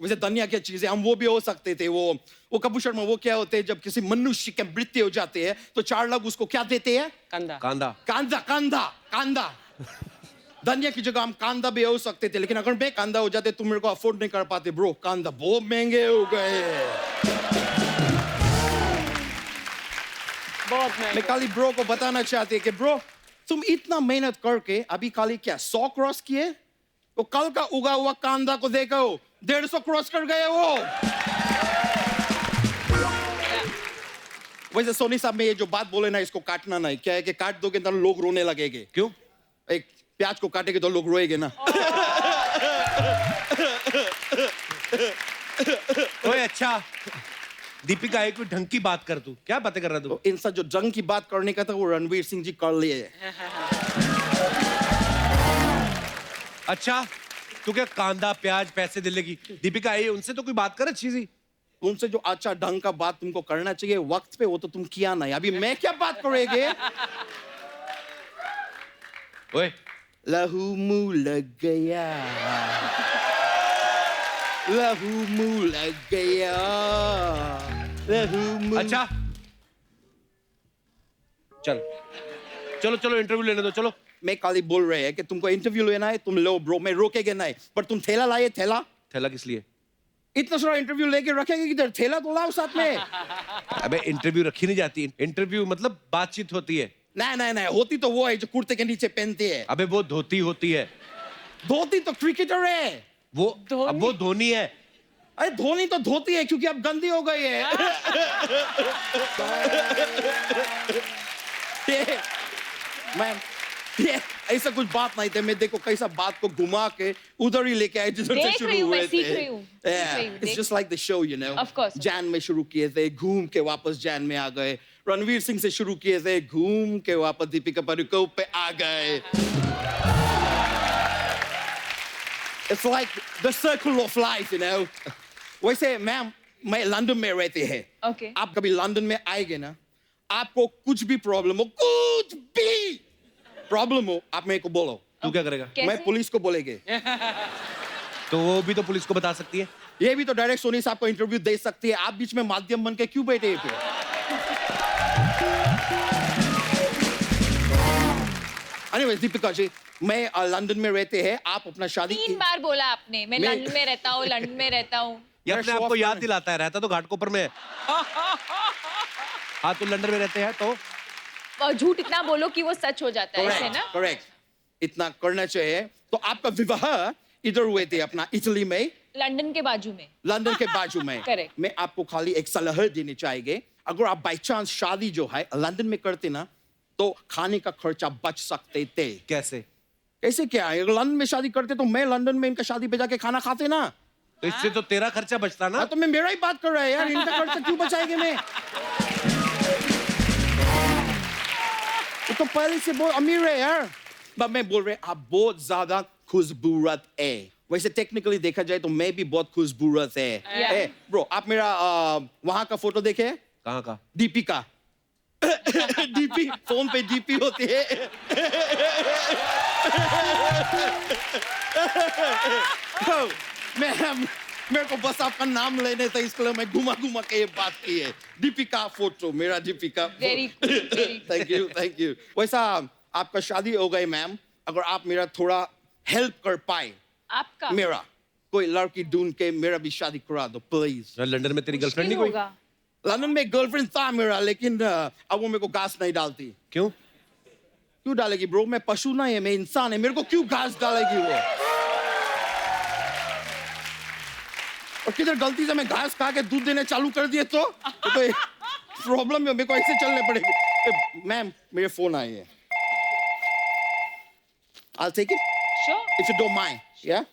वैसे धनिया क्या चीज है, हम वो भी हो सकते थे। वो कपूर शर्मा, वो क्या होते हैं जब किसी मनुष्य की मृत्यु हो जाती है तो 4 लोग उसको क्या देते हैं? कंधा। कांदा। कांदा। धनिया की जगह हम कांदा भी हो सकते थे, लेकिन अगर मैं कांदा हो जाते तुम मेरे को अफोर्ड नहीं कर पाते ब्रो। कांदा बहुत महंगे हो गए। बहुत मैं महंगा। खाली ब्रो को बताना चाहती है कि ब्रो तुम इतना मेहनत करके अभी खाली क्या 100 क्रॉस किए, तो कल का उगा हुआ कांदा को देखो 150 क्रॉस कर गए वो। वैसे सोनी साहब में ये जो बात बोले ना इसको काटना नहीं, क्या है कि काट दोगे तो लोग रोने लगेंगे। क्यों? एक प्याज को काटेंगे तो लोग रोएंगे ना। ओए अच्छा, दीपिका एक भी ढंग की बात कर, तू क्या बातें कर रहा तू? तो इन सब जो जंग की बात करने का था वो रणवीर सिंह जी कर लिए। अच्छा, तू क्या कांदा प्याज पैसे दिले की? दीपिका आई है, उनसे तो कोई बात कर अच्छी सी। उनसे जो अच्छा ढंग का बात तुमको करना चाहिए वक्त पे, वो तो तुम किया नहीं। अभी मैं क्या बात करेंगे? ओए लहू मुंह लग गया, लहू मुंह लग गया, लहू मुंह। अच्छा चल, चलो चलो इंटरव्यू लेने दो, चलो। मैं खाली बोल रहे हैं कि तुमको इंटरव्यू लेना है, तुम लो ब्रो, मैं रोकेगे नहीं। पर तुम थैला लाए, थैला थैला किस लिए? इतना सारा इंटरव्यू लेके रखेंगे किधर? थैला तो लाओ साथ में। अबे इंटरव्यू रखी नहीं जाती, इंटरव्यू मतलब बातचीत होती है। नहीं नहीं नहीं, होती तो वो है जो कुर्ते के नीचे पहनती है। अबे वो धोती होती है। धोती तो क्रिकेटर है। वो अब वो धोनी है। अरे धोनी तो धोती है क्योंकि अब गंदी हो गई है। ये ऐसा कुछ बात नहीं थे। मैं देखो कैसा बात को घुमा के उधर ही लेके आए जिधर से देख शुरू रही हूँ, हुए मैं सीख थे। रही हूँ, सीख रही हूँ, इट्स देख- just like the show, you know. Of course. Jain में शुरू किए थे, घूम के वापस जैन में आ गए। रणवीर सिंह से शुरू किए थे, घूम के वापस दीपिका पादुकोण पे आ गए। It's like the circle of life, you know. वैसे मैम, मैं लंदन में रहते हैं। Okay. आप कभी लंदन में आएंगे ना, आपको कुछ भी प्रॉब्लम हो, कुछ भी प्रॉब्लम हो, आप मेरे को बोलो। तू क्या करेगा? कैसे? मैं पुलिस को बोलेंगे। तो वो भी तो पुलिस को बता सकती है। ये भी तो डायरेक्ट सोनी साहब को इंटरव्यू दे सकती है। आप बीच में माध्यम बन के क्यों बैठे हैं फिर? Anyways, दीपिका जी, मैं लंदन में रहते हैं, आप अपना शादी 3 बार बोला आपने, मैं मैं- लंदन में रहता हूँ, लंदन में रहता हूँ। ये मेरा अपने show आप को off याद करना है। दिलाता है, रहता तो घाटकोपर में है। हाँ, तो लंदन में रहते हैं तो और झूठ इतना बोलो कि वो सच हो जाता है, ऐसे ना? करेक्ट, इतना करना चाहिए। तो आपका विवाह इधर हुए थे अपना इटली में, लंदन के बाजू में। लंदन के बाजू में। Correct. मैं आपको खाली एक सलाह देनी चाहिए। अगर आप बाई चांस शादी जो है लंदन में करते ना, तो खाने का खर्चा बच सकते थे। कैसे? कैसे क्या है? अगर लंदन में शादी करते तो मैं लंदन में इनका शादी पे जाके खाना खाते ना। तो इससे तो तेरा खर्चा बचता ना। हाँ, तो मैं मेरा ही बात कर रहा है यार, इनका खर्चा क्यों बचाएंगे मैं? वो तो पहले से बहुत अमीर है यार। बट मैं बोल रहे आप बहुत ज्यादा खुशबूरत है। वैसे टेक्निकली देखा जाए तो मैं भी बहुत खुशबूरत है। Yeah. ब्रो, आप मेरा वहां का फोटो देखे? कहाँ का? डीपी का। डीपी, फोन पे डीपी होती है। मेरे को बस आपका नाम लेने था, इसलिए मैं घुमा घुमा के ये बात की है। दीपिका फोटो, मेरा Deepika. Very cool, very cool. Thank you, thank you. वैसा आपका शादी हो गई मैम, अगर आप मेरा थोड़ा हेल्प कर पाए, आपका मेरा कोई लड़की ढूंढ के मेरा भी शादी करा दो प्लीज। लंदन में तेरी गर्लफ्रेंड मुश्किल नहीं कोई? होगा। लंदन में गर्लफ्रेंड था मेरा, लेकिन अब वो मेरे को घास नहीं डालती। क्यों? क्यों डालेगी ब्रो? मैं पशु नहीं है, मैं इंसान है, मेरे को क्यों घास डालेगी वो? और किधर गलती से मैं घास खा के दूध देने चालू कर दिए तो प्रॉब्लम है, मेरे को ऐसे चलने पड़ेगी। मैम, मेरे फोन आए हैं। I'll take it Sure. if you don't mind. Yeah?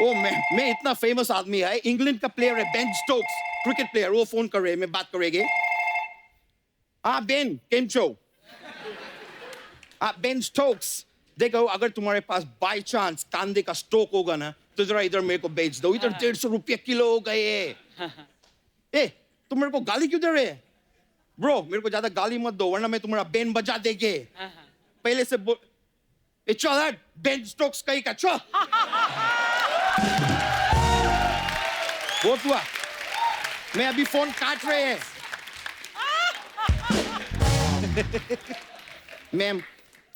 ओ मैं इतना फेमस आदमी है, इंग्लैंड का प्लेयर है बेन स्टोक्स, क्रिकेट प्लेयर, वो फोन कर रहे हैं, मैं बात करेंगे। हाँ बेन, केम छो? बेन स्टोक्स, देखो अगर तुम्हारे पास बाय चांस कांदे का स्टोक होगा ना, तो जरा इधर मेरे को बेच दो। इधर 150 रुपये किलो हो गए। ए, तुम मेरे को गाली क्यों दे रहे हैं? ब्रो, मेरे को ज्यादा गाली मत दो, वरना मैं तुम्हारा बेन बजा देंगे। पहले से बोल, ए चल हट, बेन स्टोक्स कहीं का चल। बहुत हुआ, मैं अभी फोन काट रहे हैं। मैम,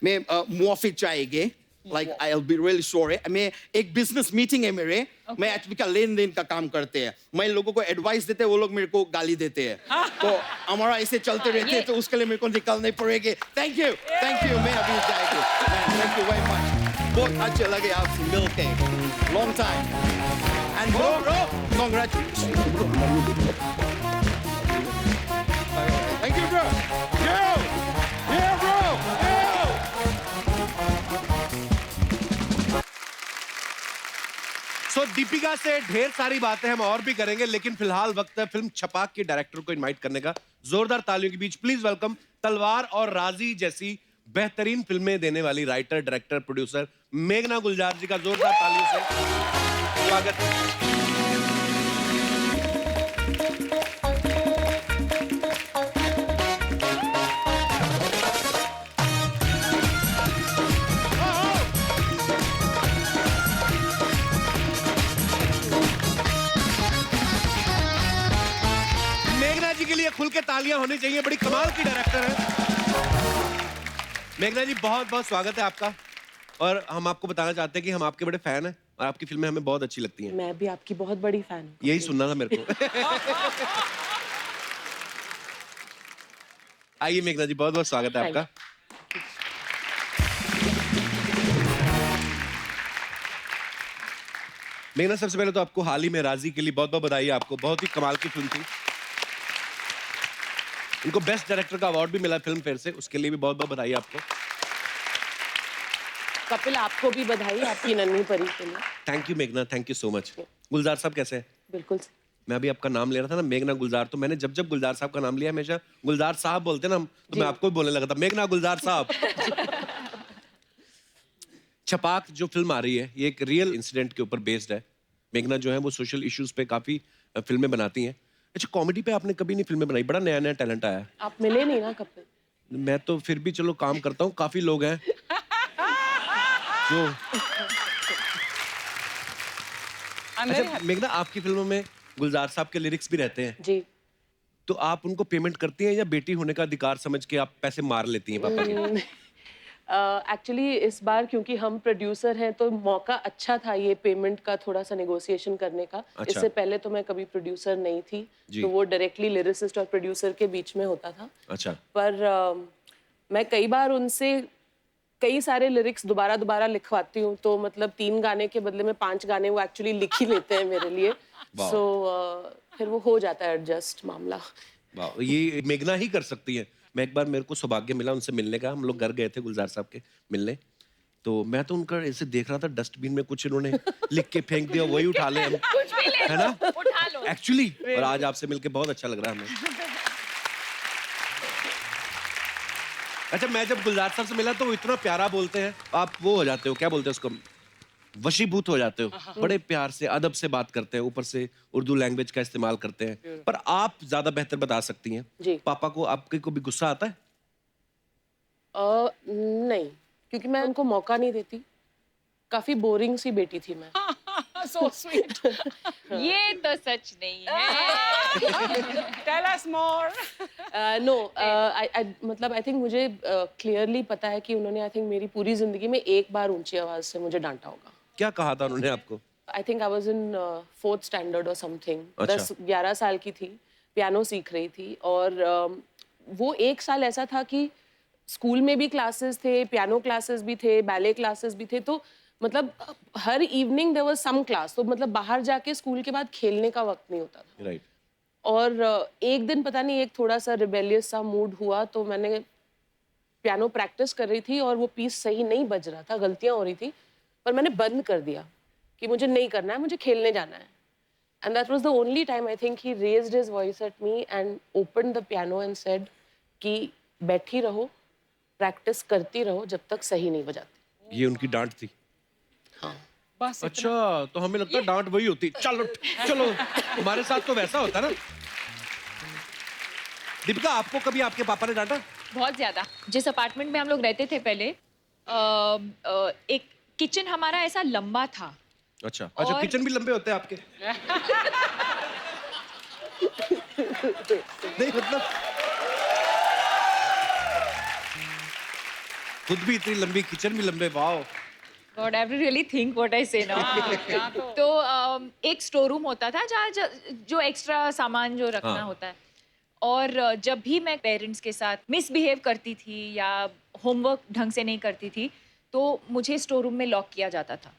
मैं मुआफी चाहिए। Like I'll be really sorry. मैं एक business meeting है मेरे. मैं HB का लेन-देन का काम करते हैं. मैं लोगों को advice देते हैं, वो लोग मेरे को गाली देते हैं. तो हमारा ऐसे चलते रहते हैं, तो उसके लिए मेरे को निकलने पड़ेगी. Thank you. मैं अभी जाएगी. Thank you very much. बहुत अच्छे लगे आपसे मिलके. Long time. And bro, congratulations. Thank you, bro. Yeah, bro. सो दीपिका से ढेर सारी बातें हम और भी करेंगे, लेकिन फिलहाल वक्त है फिल्म छपाक के डायरेक्टर को इनवाइट करने का। जोरदार तालियों के बीच प्लीज वेलकम तलवार और राजी जैसी बेहतरीन फिल्में देने वाली राइटर, डायरेक्टर, प्रोड्यूसर मेघना गुलजार जी का जोरदार तालियों से स्वागत है। मेघना जी के लिए खुल के तालियां होनी चाहिए, बड़ी कमाल की डायरेक्टर है। मेघना जी बहुत बहुत स्वागत है आपका। और हम आपको बताना चाहते हैं कि हम आपके बड़े फैन हैं और आपकी फिल्में हमें बहुत अच्छी लगती हैं। मैं भी आपकी बहुत बड़ी फैन हूँ। यही सुनना था मेरे को। आइए मेघना जी, बहुत बहुत स्वागत है आपका। मेघना, सबसे पहले तो आपको हाल ही में राजी के लिए बहुत बहुत बधाई है आपको। बहुत ही कमाल की फिल्म थी। इनको बेस्ट डायरेक्टर का अवार्ड भी मिला फिल्म फेयर से, उसके लिए भी बहुत बहुत बधाई आपको। कपिल, आपको भी बधाई आपकी नन्ही परी के लिए। थैंक यू मेघना, थैंक यू सो मच। गुलजार साहब कैसे हैं? बिल्कुल। मैं अभी आपका नाम ले रहा था ना, मेघना गुलजार, तो मैंने जब जब गुलजार साहब का नाम लिया, हमेशा गुलजार साहब बोलते ना हम, तो मैं आपको भी बोलने लगा था मेघना गुलजार साहब। छपाक जो फिल्म आ रही है, ये एक रियल इंसिडेंट के ऊपर बेस्ड है। मेघना जो है वो सोशल इश्यूज पे काफी फिल्में बनाती हैं। अच्छा, कॉमेडी पे आपने कभी नहीं फिल्में बनाई? बड़ा नया नया टैलेंट आया है। आप मिले नहीं ना कपिल। मैं तो फिर भी चलो काम करता हूँ, काफी लोग हैं जो। अच्छा मेघना, आपकी फिल्मों में गुलजार साहब के लिरिक्स भी रहते हैं जी। तो आप उनको पेमेंट करती हैं या बेटी होने का अधिकार समझ के आप पैसे मार लेती हैं पापा के? एक्चुअली इस बार क्योंकि हम प्रोड्यूसर हैं तो मौका अच्छा था ये पेमेंट का थोड़ा सा नेगोशिएशन करने का। अच्छा। इससे पहले तो मैं कभी प्रोड्यूसर नहीं थी, तो वो डायरेक्टली लिरिसिस्ट और प्रोड्यूसर के बीच में होता था। अच्छा। पर मैं कई बार उनसे कई सारे लिरिक्स दोबारा लिखवाती हूँ, तो मतलब 3 गाने के बदले में 5 गाने वो एक्चुअली लिख ही लेते हैं मेरे लिए। सो फिर वो हो जाता है एडजस्ट मामला। वाह, ये मेघना ही कर सकती है। मैं एक बार, मेरे को सौभाग्य मिला उनसे मिलने का, हम लोग घर गए थे गुलजार साहब के मिलने, तो मैं तो उनका ऐसे देख रहा था, डस्टबिन में कुछ इन्होंने लिख के फेंक दिया, वही उठा ले हम, कुछ भी ले है लो, ना उठा लो। एक्चुअली। और आज आपसे मिलके बहुत अच्छा लग रहा है हमें। अच्छा, मैं जब गुलजार साहब से मिला तो वो इतना प्यारा बोलते हैं, आप वो हो जाते हो, क्या बोलते हैं उसको, वशीभूत हो जाते हो। बड़े प्यार से, अदब से बात करते हैं, ऊपर से उर्दू लैंग्वेज का इस्तेमाल करते हैं। पर आप ज्यादा बेहतर बता सकती हैं। जी। पापा को आपके को भी गुस्सा आता है? नहीं, क्योंकि मैं उनको मौका नहीं देती। काफी बोरिंग सी बेटी थी मैं। So sweet. ये तो सच नहीं है। Tell us more. No, मतलब I think मुझे क्लियरली पता है कि उन्होंने I think मेरी पूरी जिंदगी में एक बार ऊंची आवाज से मुझे डांटा होगा। क्या कहा था उन्होंने आपको? I think I was in 4th standard or something. अच्छा। 10-11 साल की थी, पियानो सीख रही थी, और वो एक साल ऐसा था कि स्कूल में भी क्लासेस थे, पियानो क्लासेस भी थे, बैले क्लासेस भी थे, तो मतलब हर evening there was some class. तो मतलब बाहर जाके स्कूल के बाद खेलने का वक्त नहीं होता था। राइट। और एक दिन पता नहीं एक थोड़ा सा रिबेलियस सा मूड हुआ, तो मैंने पियानो प्रैक्टिस कर रही थी और वो पीस सही नहीं बज रहा था, गलतियां हो रही थी, पर मैंने बंद कर दिया कि मुझे नहीं करना है, मुझे खेलने जाना है। And that was the only time I think he raised his voice at me and opened the piano and said कि बैठी रहो, प्रैक्टिस करती रहो जब तक सही नहीं बजाती। ये उनकी डांट थी? हाँ। बस अच्छा, तो हमें लगता है डांट वही होती। चलो चलो, हमारे साथ तो वैसा होता ना। दीपिका, आपको कभी आपके पापा ने डांटा? बहुत ज्यादा। जिस अपार्टमेंट में हम लोग रहते थे पहले, एक किचन हमारा ऐसा लंबा था। अच्छा अच्छा, और- किचन भी लंबे होते हैं आपके? नहीं मतलब खुद भी इतनी लंबी, किचन भी लंबे। Wow, God, I have to really think what I say now. तो एक स्टोर रूम होता था जहाँ जो एक्स्ट्रा सामान जो रखना हाँ। होता है, और जब भी मैं पेरेंट्स के साथ मिसबिहेव करती थी या होमवर्क ढंग से नहीं करती थी तो मुझे स्टोर रूम में लॉक किया जाता था।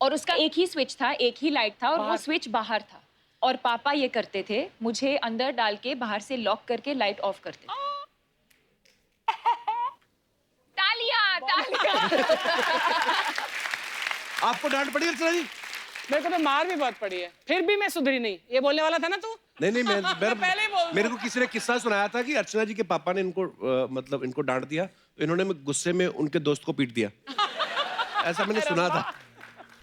और उसका एक ही स्विच था, एक ही लाइट था, और वो स्विच बाहर था, और पापा ये करते थे, मुझे अंदर डाल के बाहर से लॉक करके लाइट ऑफ करते थे। तालियां, तालियां। आपको डांट पड़ी अर्चना जी? मेरे को तो मार भी बहुत पड़ी है, फिर भी मैं सुधरी नहीं। ये बोलने वाला था ना तू? नहीं पहले ही बोल मेरे को किसी ने किस्सा सुनाया था कि अर्चना जी के पापा ने इनको मतलब इनको डांट दिया, तो इन्होंने गुस्से में उनके दोस्त को पीट दिया। ऐसा मैंने सुना था,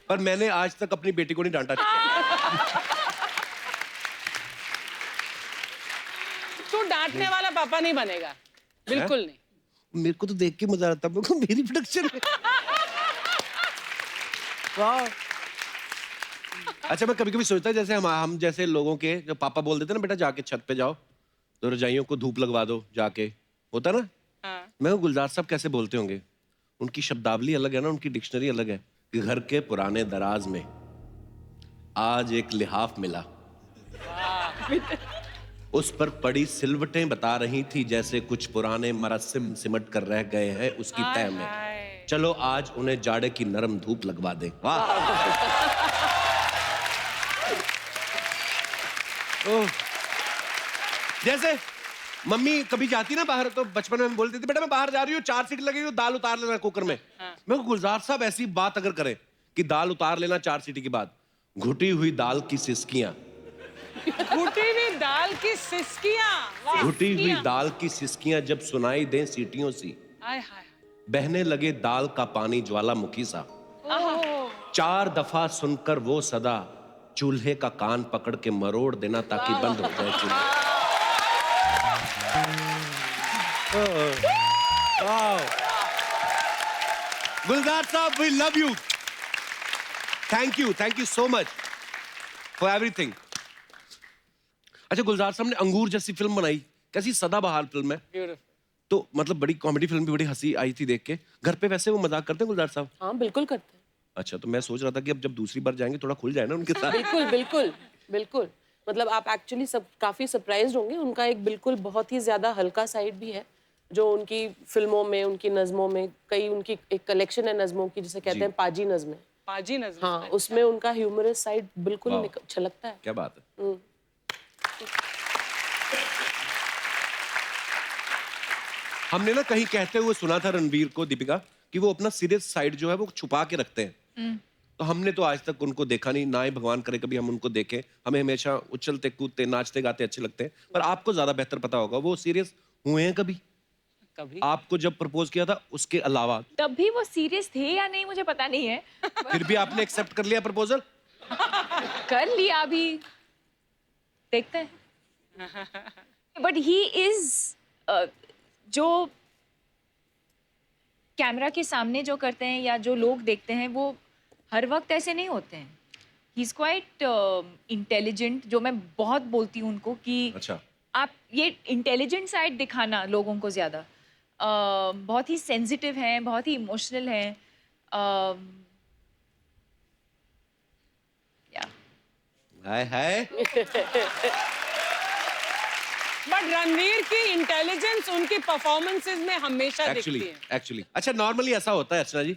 पर मैंने आज तक अपनी बेटी को नहीं डांटा। तू डांटने वाला पापा नहीं बनेगा, बिल्कुल नहीं। मेरे को तो देख के मजा आता है, मेरे को मेरी प्रोडक्शन है। वाह। अच्छा, मैं कभी कभी सोचता है जैसे हम जैसे लोगों के जो पापा बोल देते ना, बेटा जाके छत पे जाओ तो रजाइयों को धूप लगवा दो जाके, होता ना। मैं गुलजार साहब कैसे बोलते होंगे, उनकी शब्दावली अलग है ना, उनकी डिक्शनरी अलग है कि घर के पुराने दराज में आज एक लिहाफ मिला, उस पर पड़ी सिलवटें बता रही थी जैसे कुछ पुराने मरस्सिम सिमट कर रह गए हैं उसकी तह में, चलो आज उन्हें जाड़े की नरम धूप लगवा दें। वाह। ओह। जैसे मम्मी कभी जाती ना बाहर तो बचपन में बोलती थी, बेटा मैं बाहर जा रही हूँ, 4 सीटी लगेगी, दाल उतार लेना कुकर में। मैं गुलजार साहब ऐसी बात अगर करें कि दाल उतार लेना 4 सीटी के बाद, घुटी हुई दाल की सिसकियां, घुटी हुई दाल की सिसकियां, घुटी हुई दाल की सिसकियां जब सुनाई दें सीटियों सी, बहने लगे दाल का पानी ज्वालामुखी सा, 4 दफा सुनकर वो सदा, चूल्हे का कान पकड़ के मरोड़ देना ताकि बंद हो जाए चूल्हा। Gulzar sahab, we love you, thank you so much for everything. अच्छा, गुलजार साहब ने अंगूर जैसी फिल्म बनाई, कैसी सदाबहार फिल्म है, तो मतलब बड़ी कॉमेडी फिल्म भी, बड़ी हंसी आई थी देख के। घर पे वैसे वो मजाक करते हैं गुलजार साहब? हाँ, बिल्कुल करते हैं। अच्छा, तो मैं सोच रहा था कि अब जब दूसरी बार जाएंगे थोड़ा खुल जाए ना उनके साथ। बिल्कुल बिल्कुल बिल्कुल, मतलब आप एक्चुअली सब काफी सरप्राइज्ड होंगे। उनका एक बिल्कुल बहुत ही ज्यादा हल्का साइड भी है जो उनकी फिल्मों में, उनकी नज़मों में, कई उनकी एक कलेक्शन है नज़मों की जिसे कहते हैं पाजी नज़में। पाजी नज़में, हाँ, उसमें उनका ह्यूमरस साइड बिल्कुल छलकता है। क्या बात है। हमने ना कहीं कहते हुए सुना था रणवीर को, दीपिका, कि वो अपना सीरियस साइड जो है वो छुपा के रखते हैं। तो हमने तो आज तक उनको देखा नहीं, ना ही भगवान करे कभी हम उनको देखें। हमें हमेशा उछलते कूदते नाचते गाते अच्छे लगते हैं, पर आपको ज्यादा बेहतर पता होगा वो सीरियस हुए हैं कभी? कभी आपको जब प्रपोज किया था उसके अलावा? तब भी वो सीरियस थे या नहीं मुझे पता नहीं है। फिर भी आपने एक्सेप्ट कर लिया प्रपोजल? कर लिया, अभी देखते हैं। बट ही इज जो कैमरा के सामने जो करते हैं या जो लोग देखते हैं वो हर वक्त ऐसे नहीं होते हैं। ही इज क्वाइट इंटेलिजेंट, जो मैं बहुत बोलती हूँ उनको कि अच्छा, आप ये इंटेलिजेंट साइड दिखाना लोगों को ज्यादा। बहुत ही सेंसिटिव हैं, बहुत ही इमोशनल हैं। हाय हाय। बट रणवीर की इंटेलिजेंस उनकी परफॉर्मेंसेस में हमेशा दिखती है। एक्चुअली अच्छा, नॉर्मली ऐसा होता है अर्चना जी,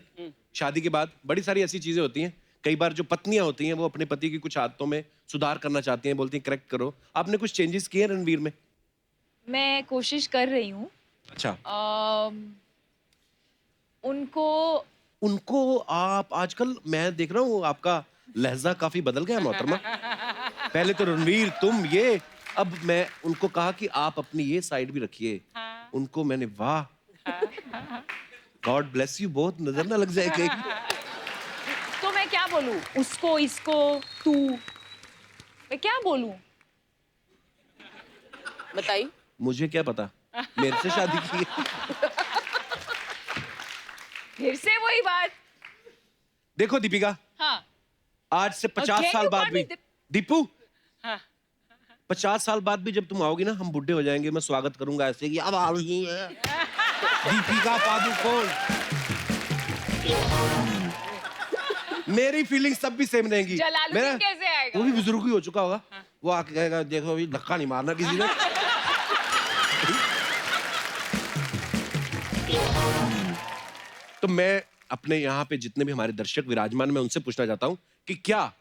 शादी के बाद बड़ी सारी ऐसी चीजें होती हैं, कई बार जो पत्नियां होती हैं वो अपने पति की कुछ आदतों में सुधार करना चाहती हैं, बोलती हैं करेक्ट करो। आपने कुछ चेंजेस किए रणवीर में? मैं कोशिश कर रही हूँ। अच्छा, उनको आप आजकल, मैं देख रहा हूँ आपका लहजा काफी बदल गया मोहतरमा। पहले तो रणवीर तुम ये, अब मैं उनको कहा कि आप अपनी ये साइड भी रखिए। उनको मैंने, वाह, गॉड ब्लेस यू बोथ, नजर ना लग जाए कहीं। तो मैं क्या बोलूं उसको, इसको, तू, मैं क्या बोलूं? बताइए। मुझे क्या पता, मेरे से शादी की है। फिर से वही बात। देखो दीपिका, हाँ, आज से 50 Can साल you बाद call भी, me दीपू, हाँ। 50 साल बाद भी जब तुम आओगी ना, हम बुढ़े हो जाएंगे, मैं स्वागत करूंगा ऐसे कि अब आ रही है दीपिका पादुकोण। मेरी फीलिंग्स तब भी सेम रहेंगी। जलालुद्दीन कैसे आएगा? वो भी बुजुर्ग ही हो चुका होगा। वो आके कहेगा देखो अभी धक्का नहीं मारना किसी ने। तो मैं अपने यहाँ पे जितने भी हमारे दर्शक विराजमान, मैं उनसे पूछना चाहता हूँ कि क्या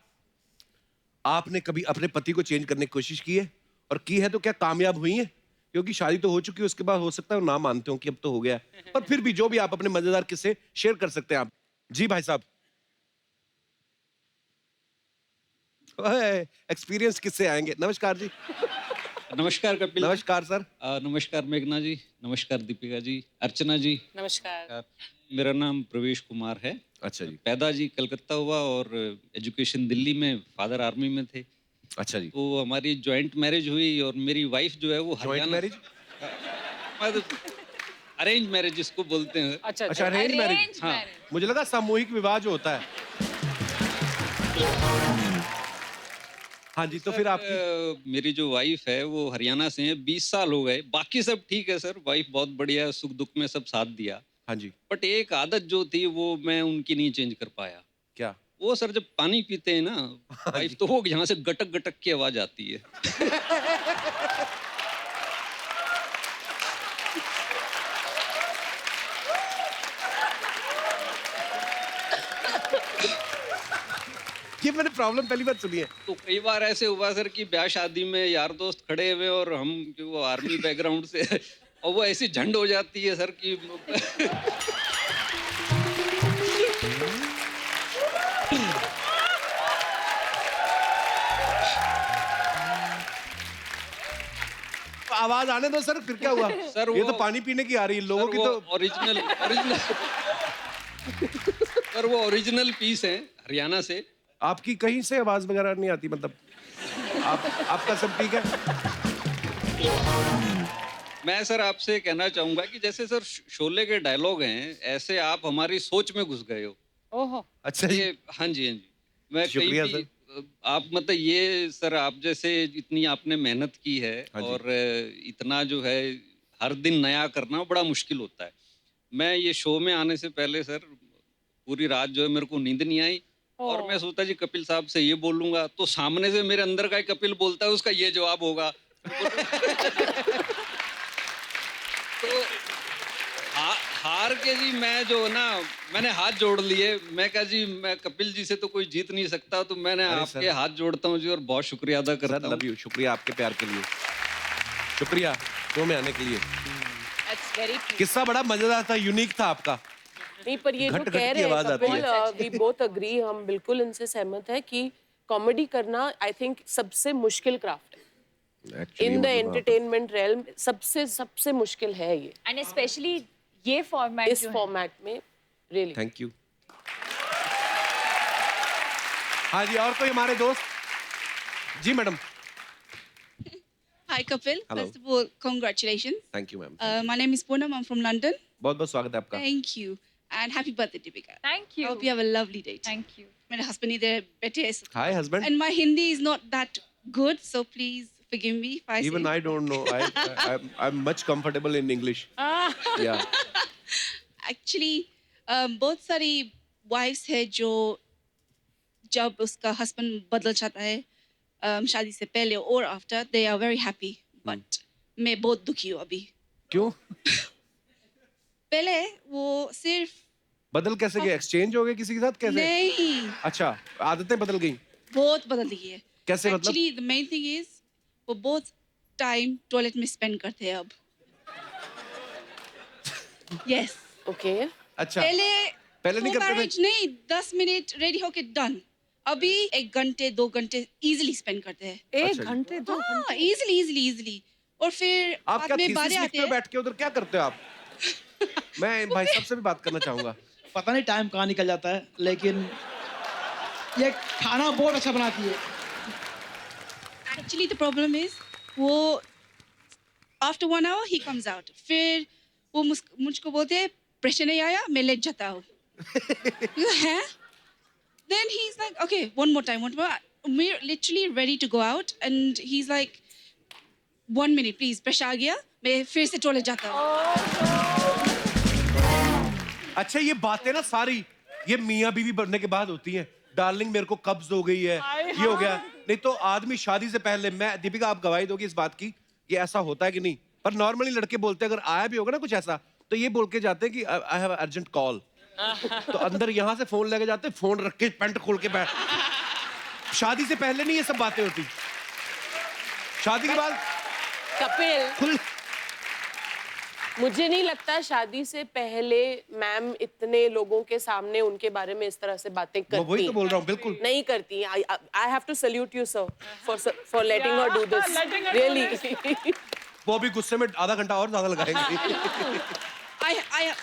आपने कभी अपने पति को चेंज करने की कोशिश की है, और की है तो क्या कामयाब हुई है? क्योंकि शादी तो हो चुकी है, उसके बाद हो सकता है वो ना मानते हो कि अब तो हो गया, पर फिर भी जो भी आप अपने मजेदार किस्से शेयर कर सकते हैं आप। जी भाई साहब, एक्सपीरियंस किससे आएंगे? नमस्कार जी। नमस्कार कपिल। नमस्कार सर। नमस्कार मेघना जी, नमस्कार दीपिका जी, अर्चना जी। नमस्कार। मेरा नाम प्रवेश कुमार है। अच्छा जी। पैदा जी कलकत्ता हुआ और एजुकेशन दिल्ली में, फादर आर्मी में थे। अच्छा जी। तो हमारी जॉइंट मैरिज हुई और मेरी वाइफ जो है वो joint Haryana. Marriage? Arrange marriage जिसको बोलते हैं। अच्छा अच्छा, अरेंज मैरिज। हाँ। मुझे लगा सामूहिक विवाह जो होता है। हाँ जी, तो फिर आपकी मेरी जो वाइफ है वो हरियाणा से है, 20 साल हो गए। बाकी सब ठीक है सर, वाइफ बहुत बढ़िया है, सुख दुख में सब साथ दिया। हाँ जी। बट एक आदत जो थी वो मैं उनकी नहीं चेंज कर पाया। क्या? वो सर जब पानी पीते हैं ना वाइफ, तो वो यहाँ से गटक गटक की आवाज आती है। ये मैंने प्रॉब्लम पहली बार सुनी है। तो कई बार ऐसे हुआ सर कि ब्याह शादी में यार दोस्त खड़े हुए और हम जो वो आर्मी बैकग्राउंड से और वो ऐसी झंड हो जाती है सर कि आवाज आने दो सर, फिर क्या हुआ? सर ये वो- तो पानी पीने की आ रही है, लोगों की वो तो। ओरिजिनल ओरिजिनल सर वो ओरिजिनल पीस है हरियाणा से। आपकी कहीं से आवाज वगैरह नहीं आती, मतलब आपका सब ठीक है? मैं सर आपसे कहना चाहूंगा कि जैसे सर शोले के डायलॉग हैं, ऐसे आप हमारी सोच में घुस गए हो। ओहो। अच्छा जी। ये हाँ जी, हाँ जी। मैं कहीं शुक्रिया भी आप मतलब ये सर आप जैसे इतनी आपने मेहनत की है हाँ जी। और इतना जो है हर दिन नया करना बड़ा मुश्किल होता है। मैं ये शो में आने से पहले सर पूरी रात जो है मेरे को नींद नहीं आई और मैं सोचता जी कपिल साहब से ये बोलूंगा, तो सामने से मेरे अंदर का ही कपिल बोलता है, उसका ये जवाब होगा। तो हार के जी मैं जो ना मैंने हाथ जोड़ लिए। मैं कहा जी मैं कपिल जी से तो कोई जीत नहीं सकता, तो मैंने अरे आपके सर। हाथ जोड़ता हूँ जी और बहुत शुक्रिया अदा सर करता हूँ। लव यू, शुक्रिया आपके प्यार के लिए, शुक्रिया शो में आने के लिए। That's very cute. किस्सा बड़ा मजेदार था, यूनिक था आपका। नहीं, पर ये जो घट-घट कह की रहे हैं आवाज आती कपिल, वी बोथ अग्री, हम बिल्कुल इनसे सहमत है कि कॉमेडी करना आई थिंक सबसे मुश्किल क्राफ्ट है Actually, इन द मतलब एंटरटेनमेंट रेल्म। सबसे मुश्किल है ये एंड स्पेशली ये फॉर्मेट इस फॉर्मेट में, रियली। Thank you. हाँ जी, और कोई हमारे दोस्त? जी madam. Hi, Kapil. Hello. First of all, congratulations. Thank you ma'am. My name is Poonam. I'm from London. बहुत बहुत स्वागत है आपका। Thank you. And happy birthday, Deepika. Thank you. Hope you have a lovely day. Thank you. मेरे husband इधर बैठे हैं। हाय husband. And my Hindi is not that good, so please forgive me if I Even say. I don't know. I'm much comfortable in English. Yeah. Actually, बहुत सारी wives है जो जब उसका husband बदल जाता है शादी से पहले और after, they are very happy. But मैं बहुत दुखी हूँ अभी। क्यों? पहले वो सिर्फ बदल कैसे गए? एक्सचेंज हो गए किसी के साथ कैसे? नहीं, अच्छा, आदतें बदल गई। बहुत बदल गई है। कैसे मतलब? Actually, the main thing is वो बहुत टाइम टॉयलेट में स्पेंड करते हैं अब। Yes. ओके, अच्छा, पहले नहीं for करते थे? marriage नहीं, 10 मिनट रेडी होके डन। अभी 1 घंटे 2 घंटे इजीली स्पेंड करते हैं। एक अच्छा जी। घंटे दो हाँ, इजीली और फिर आप बाद क्या में थीसिस बारे आते लिखते हो हैं। बैठ के उधर? क्या करते हो आप? मैं भाई साहब से भी बात करना चाहूंगा। पता नहीं टाइम कहाँ निकल जाता है, लेकिन ये खाना बहुत अच्छा बनाती है। Actually, the problem is वो after 1 hour he comes out. फिर वो मुझको बोलते हैं प्रेशर नहीं आया, मैं लेट जाता हूँ। है? Then he's like, okay, one more time. We're literally ready to go out, and he's like, 1 minute, please. Pressure आ गया, मैं फिर से टॉयलेट जाता हूँ। अच्छा, ये बातें ना सारी ये मियाँ बीवी बनने के बाद होती हैं। डार्लिंग मेरे को कब्ज हो गई है, ये हो गया। नहीं तो आदमी शादी से पहले, मैं दीपिका आप गवाही दोगी इस बात की, ये ऐसा होता है कि नहीं? पर नॉर्मली लड़के बोलते हैं, अगर आया भी होगा ना कुछ ऐसा, तो ये बोल के जाते हैं कि आई हैव अर्जेंट कॉल। तो अंदर यहाँ से फोन लेके जाते हैं, फोन रख के पैंट खोल के बैठ। शादी से पहले नहीं ये सब बातें होती, शादी के बाद कपिल, खुल। मुझे नहीं लगता शादी से पहले मैम इतने लोगों के सामने उनके बारे में इस तरह से बातें करती। मैं वही तो बोल रहा हूँ, बिल्कुल नहीं करती। I have to salute you sir for letting her do this, really. वो भी गुस्से में आधा घंटा और ज्यादा लगाएंगे।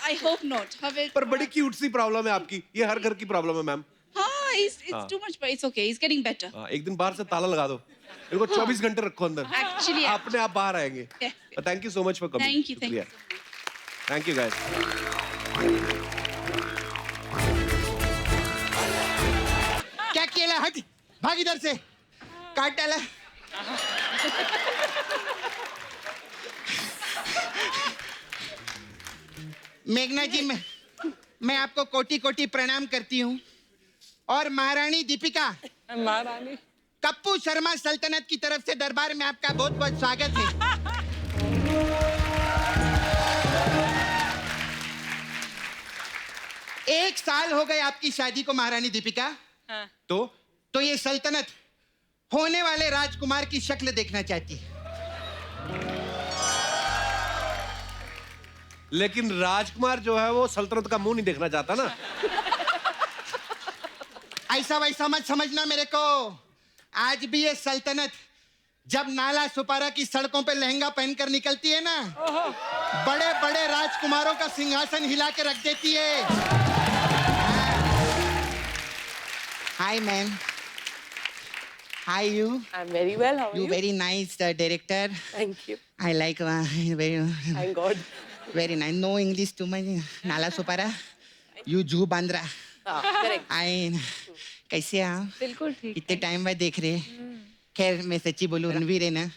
I hope not. पर बड़ी क्यूट सी प्रॉब्लम है आपकी, ये हर घर की प्रॉब्लम है मैम। हाँ, it's too much, but it's okay. It's getting better. एक दिन बाहर से ताला लगा दो, इनको 24 घंटे रखो अंदर। Actually, अपने आप बाहर आएंगे। Thank you so much for coming. Thank you, thank you. Thank you guys. क्या केला, हट भाग इधर से, काट डाला। मेघना जी, मैं आपको कोटि कोटि प्रणाम करती हूँ। और महारानी दीपिका, महारानी कप्पू शर्मा सल्तनत की तरफ से दरबार में आपका बहुत बहुत स्वागत है। एक साल हो गए आपकी शादी को महारानी दीपिका। हाँ। तो ये सल्तनत होने वाले राजकुमार की शक्ल देखना चाहती है। लेकिन राजकुमार जो है वो सल्तनत का मुंह नहीं देखना चाहता ना। ऐसा वैसा मत समझना मेरे को। आज भी ये सल्तनत जब नाला सुपारा की सड़कों पे लहंगा पहनकर निकलती है ना, बड़े बड़े राजकुमारों का सिंहासन हिला के रख देती है। Hi ma'am, hi you. I'm very well. How are You you? very nice director. Thank you. I like very Thank God. very nice. No English too much. नाला सुपारा, you जू बांद्रा। Correct. आई कैसे आप? बिल्कुल ठीक इतने टाइम बाद देख रहे। खैर मैं सच्ची बोलूं, रणवीर है ना,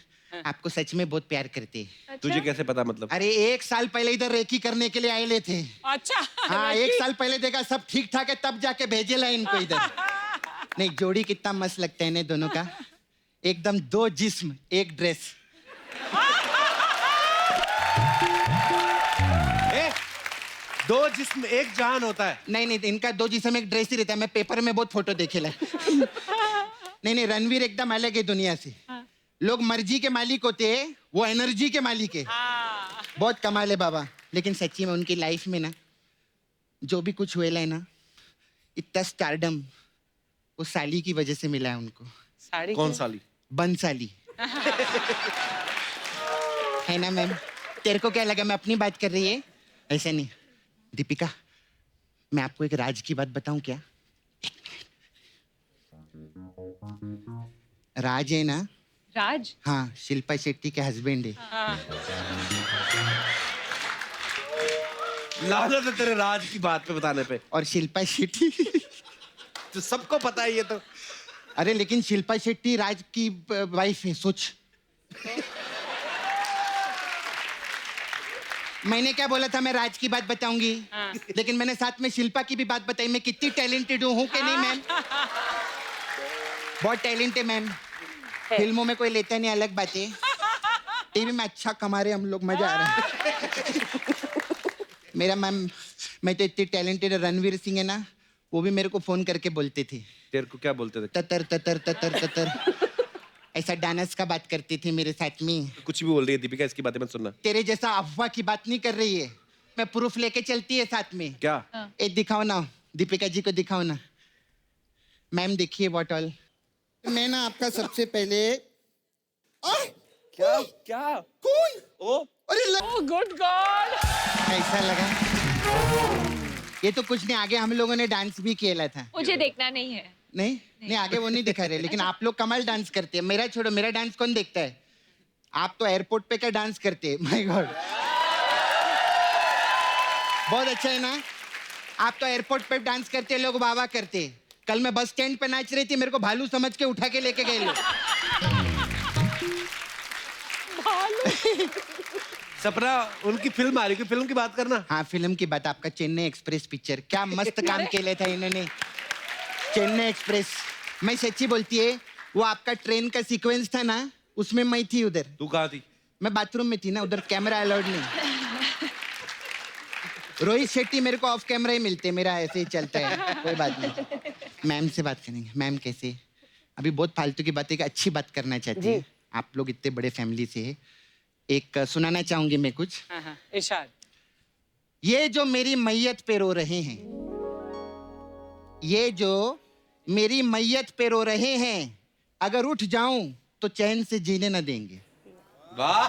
आपको सच में बहुत प्यार करते हैं। तुझे कैसे पता मतलब? अरे 1 साल पहले इधर रेकी करने के लिए आए थे। अच्छा। हाँ, 1 साल पहले देखा सब ठीक ठाक है, तब जाके भेजेला इनको इधर। नहीं, जोड़ी कितना मस्त लगता है ना दोनों का, एकदम 2 जिस्म 1 ड्रेस। ए, 2 जिस्म 1 जान होता है। नहीं, इनका 2 जिस्म 1 ड्रेस ही रहता है। मैं पेपर में बहुत फोटो देखेला। नहीं, रणवीर एकदम अलग है दुनिया से। लोग मर्जी के मालिक होते हैं, वो एनर्जी के मालिक है। बहुत कमाल है बाबा। लेकिन सच्ची में उनकी लाइफ में ना जो भी कुछ हुआ है ना, इतना स्टारडम वो साली की वजह से मिला है उनको। साड़ी कौन साली? बंसाली। है ना मैम? तेरे को क्या लगा मैं अपनी बात कर रही है? ऐसा नहीं। दीपिका, मैं आपको एक राज की बात बताऊं क्या? राज है ना? राज? हाँ, शिल्पा शेट्टी के हस्बैंड है। लानत है तेरे राज की बात पे बताने पे। और शिल्पा शेट्टी तो सबको पता है ये तो। अरे लेकिन शिल्पा शेट्टी राज की वाइफ है, सोच। मैंने क्या बोला था, मैं राज की बात बताऊंगी, लेकिन मैंने साथ में शिल्पा की भी बात बताई। मैं कितनी टैलेंटेड हूँ कि नहीं मैम? बहुत टैलेंट है मैम। फिल्मों में कोई लेता नहीं, अलग बात है। टीवी में अच्छा कमा रहे हम लोग, मजा आ रहा है। मेरा मैम, मैं तो इतनी टैलेंटेड। रणवीर सिंह है ना, वो भी मेरे को फोन करके बोलते थे। तेरे को क्या बोलते थे? ततर ततर ततर ततर ऐसा डांस का बात करते थे मेरे साथ में। कुछ भी बोल रही है दीपिका, इसकी बातें मत सुनना। तेरे जैसा अफवाह की बात नहीं कर रही है, मैं प्रूफ लेके चलती है साथ में। क्या? ए दिखाओ ना, दीपिका जी को दिखाओ ना। मैम देखिए व्हाट ऑल। मैं ना आपका सबसे पहले क्या क्या? कौन? ओ अरे Oh, good God. ऐसा लगा। ये तो कुछ नहीं, आगे हम लोगों ने डांस भी किया था। मुझे देखना नहीं है। नहीं, आगे वो नहीं दिखा रहे, लेकिन आप लोग कमाल डांस करते हैं। मेरा छोड़ो, मेरा डांस कौन देखता है? आप तो एयरपोर्ट पे क्या डांस करते हैं, माय गॉड। बहुत अच्छा है ना? आप तो एयरपोर्ट पे डांस करते हैं, लोग वाह वाह करते हैं। कल मैं बस स्टैंड पे नाच रही थी, मेरे को भालू समझ के उठा के लेके गए लोग। सपना उनकी फिल्म आ रही है, फिल्म की बात करना। हाँ फिल्म की बात, आपका चेन्नई एक्सप्रेस पिक्चर, क्या मस्त काम केले था इन्होंने। चेन्नई एक्सप्रेस, मैं सच्ची बोलती है, वो आपका ट्रेन का सीक्वेंस था ना, उसमें मैं थी उधर। तू कहाँ थी? मैं बाथरूम में थी ना, उधर कैमरा अलाउड नहीं। रोहित शेट्टी मेरे को ऑफ कैमरा ही मिलते, मेरा ऐसे ही चलता है, कोई बात नहीं। मैम से बात करेंगे। मैम कैसे? अभी बहुत फालतू की बातें, अच्छी बात करना चाहती है। आप लोग इतने बड़े फैमिली से है, एक सुनाना चाहूंगी मैं कुछ। इरशाद। ये जो मेरी मैयत पे रो रहे हैं, ये जो मेरी मैयत पे रो रहे हैं, अगर उठ जाऊं तो चैन से जीने न देंगे। वाह,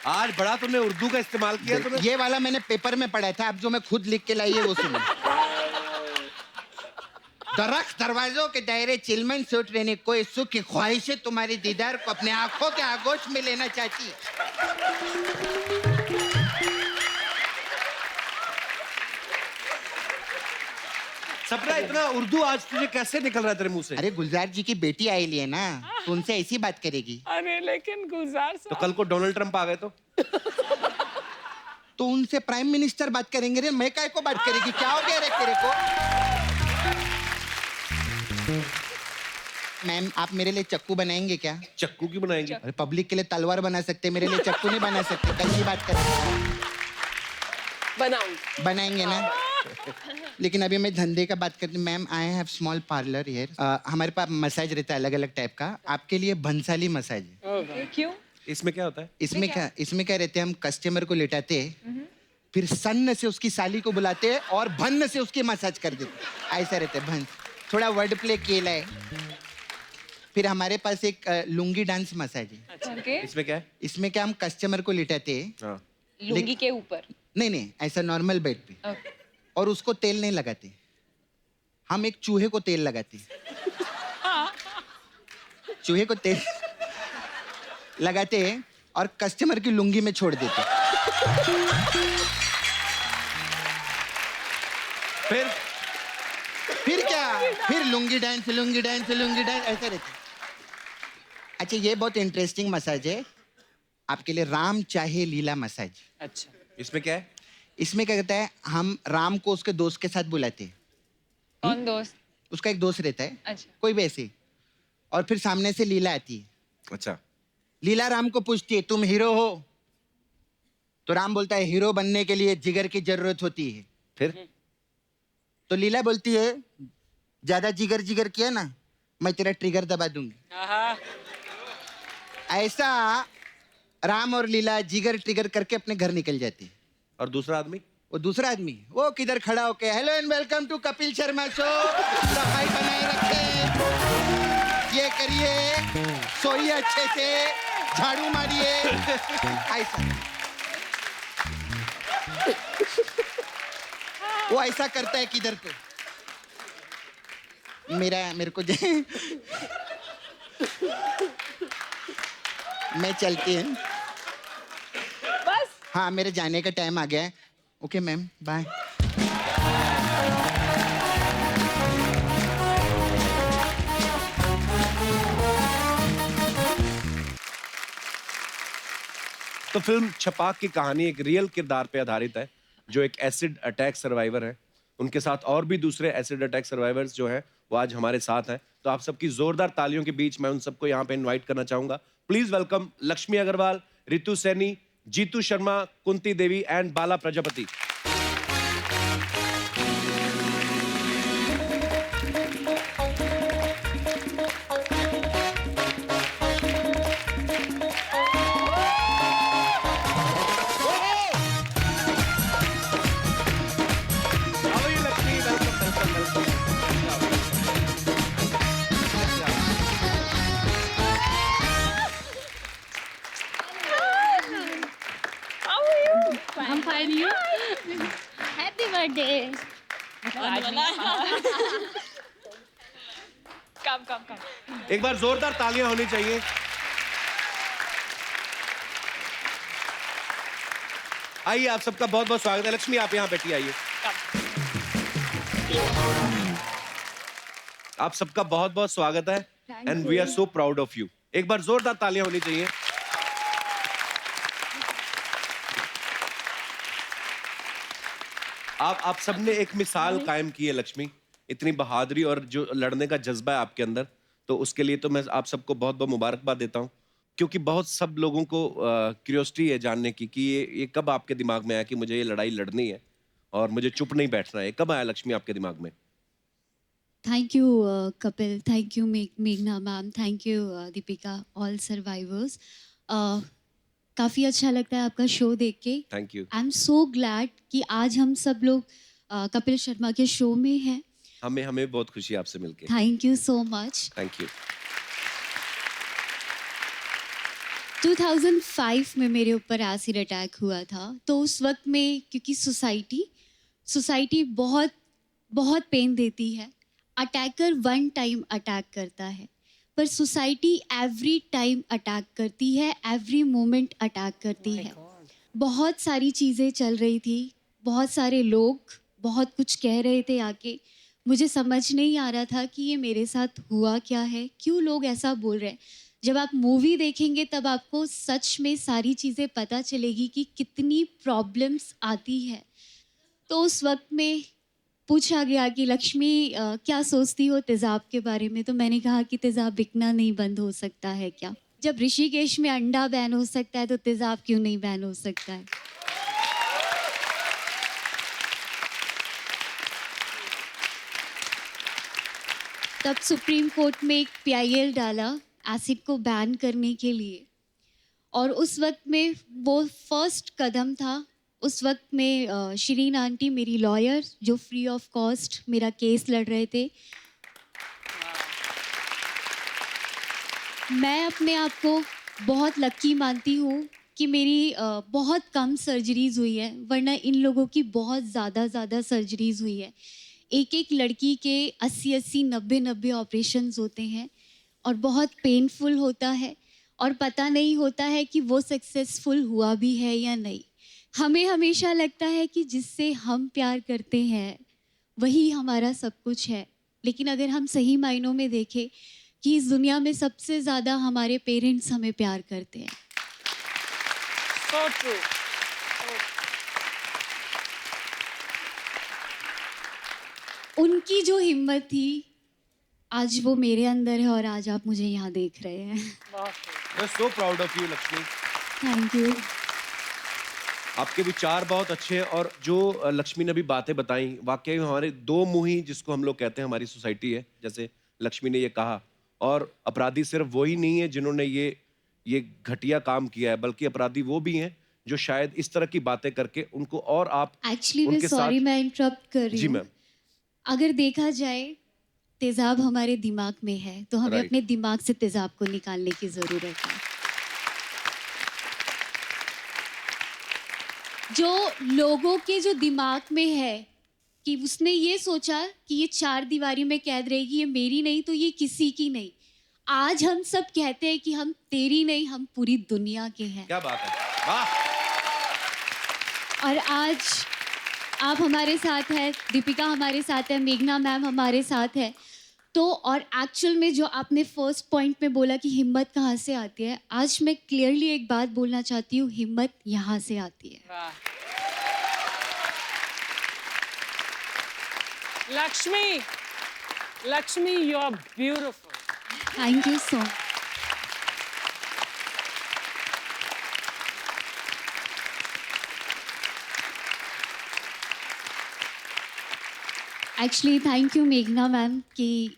आज बड़ा तुमने उर्दू का इस्तेमाल किया। तुमने ये वाला मैंने पेपर में पढ़ा था, अब जो मैं खुद लिख के लाई है वो सुनो। दरख्त दरवाजों के दायरे चिलमन से उठ रहने, कोई सुख की ख्वाहिशें तुम्हारी दीदार को अपने आंखों के आगोश में लेना चाहती है। सपना, इतना उर्दू आज तुझे कैसे निकल रहा है तेरे मुंह से? अरे गुलजार जी की बेटी आई है ना, तो उनसे ऐसी बात करेगी। अरे लेकिन गुलजार तो कल को डोनाल्ड ट्रंप आ गए तो उनसे प्राइम मिनिस्टर बात करेंगे रे, मैं काय को बात करेगी? क्या हो गया रे तेरे को? मैम आप मेरे लिए चक्कू बनाएंगे क्या? चक्कू क्यों बनाएंगे? अरे पब्लिक के लिए तलवार बना सकते, मेरे लिए चक्कू नहीं बना सकते। कल की बात करें, बनाएंगे ना। लेकिन अभी मैं धंधे का बात करती हूँ। Ma'am I have small parlour here, हमारे पास मसाज रहता है अलग अलग टाइप का, आपके लिए भंसाली मसाज है। क्यों? इसमें क्या होता है? इसमें क्या रहते हैं, हम कस्टमर को लेटाते, फिर सन्न से उसकी साली को बुलाते और भन्न से उसकी मसाज कर देते, ऐसा रहता है। भन्न थोड़ा वर्ड प्ले केला है। फिर हमारे पास एक लुंगी डांस मसाज है। Okay. इसमें क्या है? इसमें क्या, हम कस्टमर को लिटाते, हाँ। लुंगी के ऊपर? नहीं ऐसा नॉर्मल बेड पे, Okay. और उसको तेल नहीं लगाते, हम एक चूहे को तेल लगाते। चूहे को तेल लगाते और कस्टमर की लुंगी में छोड़ देते। फिर क्या, फिर लुंगी डांस ऐसे रहते। अच्छा ये बहुत इंटरेस्टिंग मसाज है आपके लिए, राम चाहे लीला मसाज। अच्छा, इसमें क्या है? इसमें क्या कहता है, हम राम को उसके दोस्त के साथ बुलाते हैं। कौन दोस्त? उसका एक दोस्त रहता है, अच्छा। कोई भी ऐसे, और फिर सामने से लीला आती है। अच्छा। लीला राम को पूछती है तुम हीरो हो? तो राम बोलता है हीरो बनने के लिए जिगर की जरूरत होती है। फिर तो लीला बोलती है ज्यादा जिगर किया ना, मैं तेरा ट्रिगर दबा दूंगी। ऐसा राम और लीला जिगर ट्रिगर करके अपने घर निकल जाते हैं। और दूसरा आदमी? वो दूसरा आदमी वो किधर खड़ा होके, hello and welcome to Kapil Sharma show, सफाई बनाए रखें, ये करिए, सोइए अच्छे से, झाड़ू मारिए, ऐसा। वो ऐसा करता है किधर पे, मेरे को मैं चलती हूँ बस। हाँ मेरे जाने का टाइम आ गया है। Okay ma'am bye. तो फिल्म छपाक की कहानी एक रियल किरदार पे आधारित है, जो एक एसिड अटैक सर्वाइवर है। उनके साथ और भी दूसरे एसिड अटैक सर्वाइवर्स जो हैं वो आज हमारे साथ हैं। तो आप सबकी जोरदार तालियों के बीच मैं उन सबको यहाँ पे इनवाइट करना चाहूंगा। Please welcome Lakshmi Agarwal, Ritu Saini, Jeetu Sharma, Kunti Devi and Bala Prajapati. I'm fine, you? Happy birthday. कम। एक बार जोरदार तालियां होनी चाहिए। आइए, आप सबका बहुत बहुत स्वागत है। लक्ष्मी आप यहाँ बैठी, आइए। आप सबका बहुत बहुत स्वागत है and we are so proud of you. एक बार जोरदार तालियां होनी चाहिए। आप सबने एक मिसाल कायम की है लक्ष्मी, इतनी बहादुरी और जो लड़ने का जज्बा है आपके अंदर, तो उसके लिए तो मैं आप सबको बहुत बहुत मुबारकबाद देता हूँ, क्योंकि बहुत सब लोगों को क्यूरियोसिटी है जानने की कि ये कब आपके दिमाग में आया कि मुझे ये लड़ाई लड़नी है और मुझे चुप नहीं बैठना है। कब आया लक्ष्मी आपके दिमाग में? Thank you, Kapil. Thank you, Meghna ma'am. Thank you, Deepika, all survivors. काफ़ी अच्छा लगता है आपका शो देख के। Thank you. I am so glad कि आज हम सब लोग कपिल शर्मा के शो में हैं। हमें बहुत खुशी है आपसे मिलके। Thank you so much. Thank you. 2005 में मेरे ऊपर एसिड अटैक हुआ था, तो उस वक्त में क्योंकि सोसाइटी बहुत बहुत पेन देती है। अटैकर वन टाइम अटैक करता है, पर सोसाइटी एवरी टाइम अटैक करती है, एवरी मोमेंट अटैक करती है। बहुत सारी चीज़ें चल रही थी, बहुत सारे लोग बहुत कुछ कह रहे थे आके, मुझे समझ नहीं आ रहा था कि ये मेरे साथ हुआ क्या है, क्यों लोग ऐसा बोल रहे हैं। जब आप मूवी देखेंगे तब आपको सच में सारी चीज़ें पता चलेगी कि कितनी प्रॉब्लम्स आती है। तो उस वक्त में पूछा गया कि लक्ष्मी क्या सोचती हो तेज़ाब के बारे में, तो मैंने कहा कि तेज़ाब बिकना नहीं बंद हो सकता है क्या? जब ऋषिकेश में अंडा बैन हो सकता है तो तेज़ाब क्यों नहीं बैन हो सकता है? तब सुप्रीम कोर्ट में एक PIL डाला एसिड को बैन करने के लिए, और उस वक्त में वो फर्स्ट कदम था। उस वक्त में शिरीन आंटी मेरी लॉयर जो फ्री ऑफ कॉस्ट मेरा केस लड़ रहे थे। मैं अपने आप को बहुत लकी मानती हूँ कि मेरी बहुत कम सर्जरीज हुई है, वरना इन लोगों की बहुत ज़्यादा सर्जरीज हुई है। एक लड़की के 80 90 ऑपरेशंस होते हैं और बहुत पेनफुल होता है, और पता नहीं होता है कि वो सक्सेसफुल हुआ भी है या नहीं। हमें हमेशा लगता है कि जिससे हम प्यार करते हैं वही हमारा सब कुछ है, लेकिन अगर हम सही मायनों में देखें कि इस दुनिया में सबसे ज़्यादा हमारे पेरेंट्स हमें प्यार करते हैं। So true. उनकी जो हिम्मत थी आज वो मेरे अंदर है, और आज आप मुझे यहाँ देख रहे हैं। मैं सो proud of you Lakshmi. Thank you. आपके विचार बहुत अच्छे हैं, और जो लक्ष्मी ने अभी बातें बताई, वाकई में हमारे दो मुंही जिसको हम लोग कहते हैं हमारी सोसाइटी है, जैसे लक्ष्मी ने ये कहा। और अपराधी सिर्फ वही नहीं है जिन्होंने ये घटिया काम किया है, बल्कि अपराधी वो भी हैं जो शायद इस तरह की बातें करके उनको और आप एक्चुअली मैं उनके सॉरी साथ- मैं इंटरप्ट कर रही जी हूँ। मैम। अगर देखा जाए तेजाब हमारे दिमाग में है, तो हमें Right. अपने दिमाग से तेजाब को निकालने की ज़रूरत है। जो लोगों के जो दिमाग में है कि उसने ये सोचा कि ये 4 दीवारी में कैद रहेगी, ये मेरी नहीं तो ये किसी की नहीं। आज हम सब कहते हैं कि हम तेरी नहीं, हम पूरी दुनिया के हैं। क्या बात है, वाह। और आज आप हमारे साथ हैं, दीपिका हमारे साथ है, मेघना मैम हमारे साथ है। तो और एक्चुअल में जो आपने फर्स्ट पॉइंट में बोला कि हिम्मत कहाँ से आती है, आज मैं क्लियरली एक बात बोलना चाहती हूँ, हिम्मत यहाँ से आती है। Lakshmi, you are beautiful. Thank you so much. Actually thank you मेघना मैम कि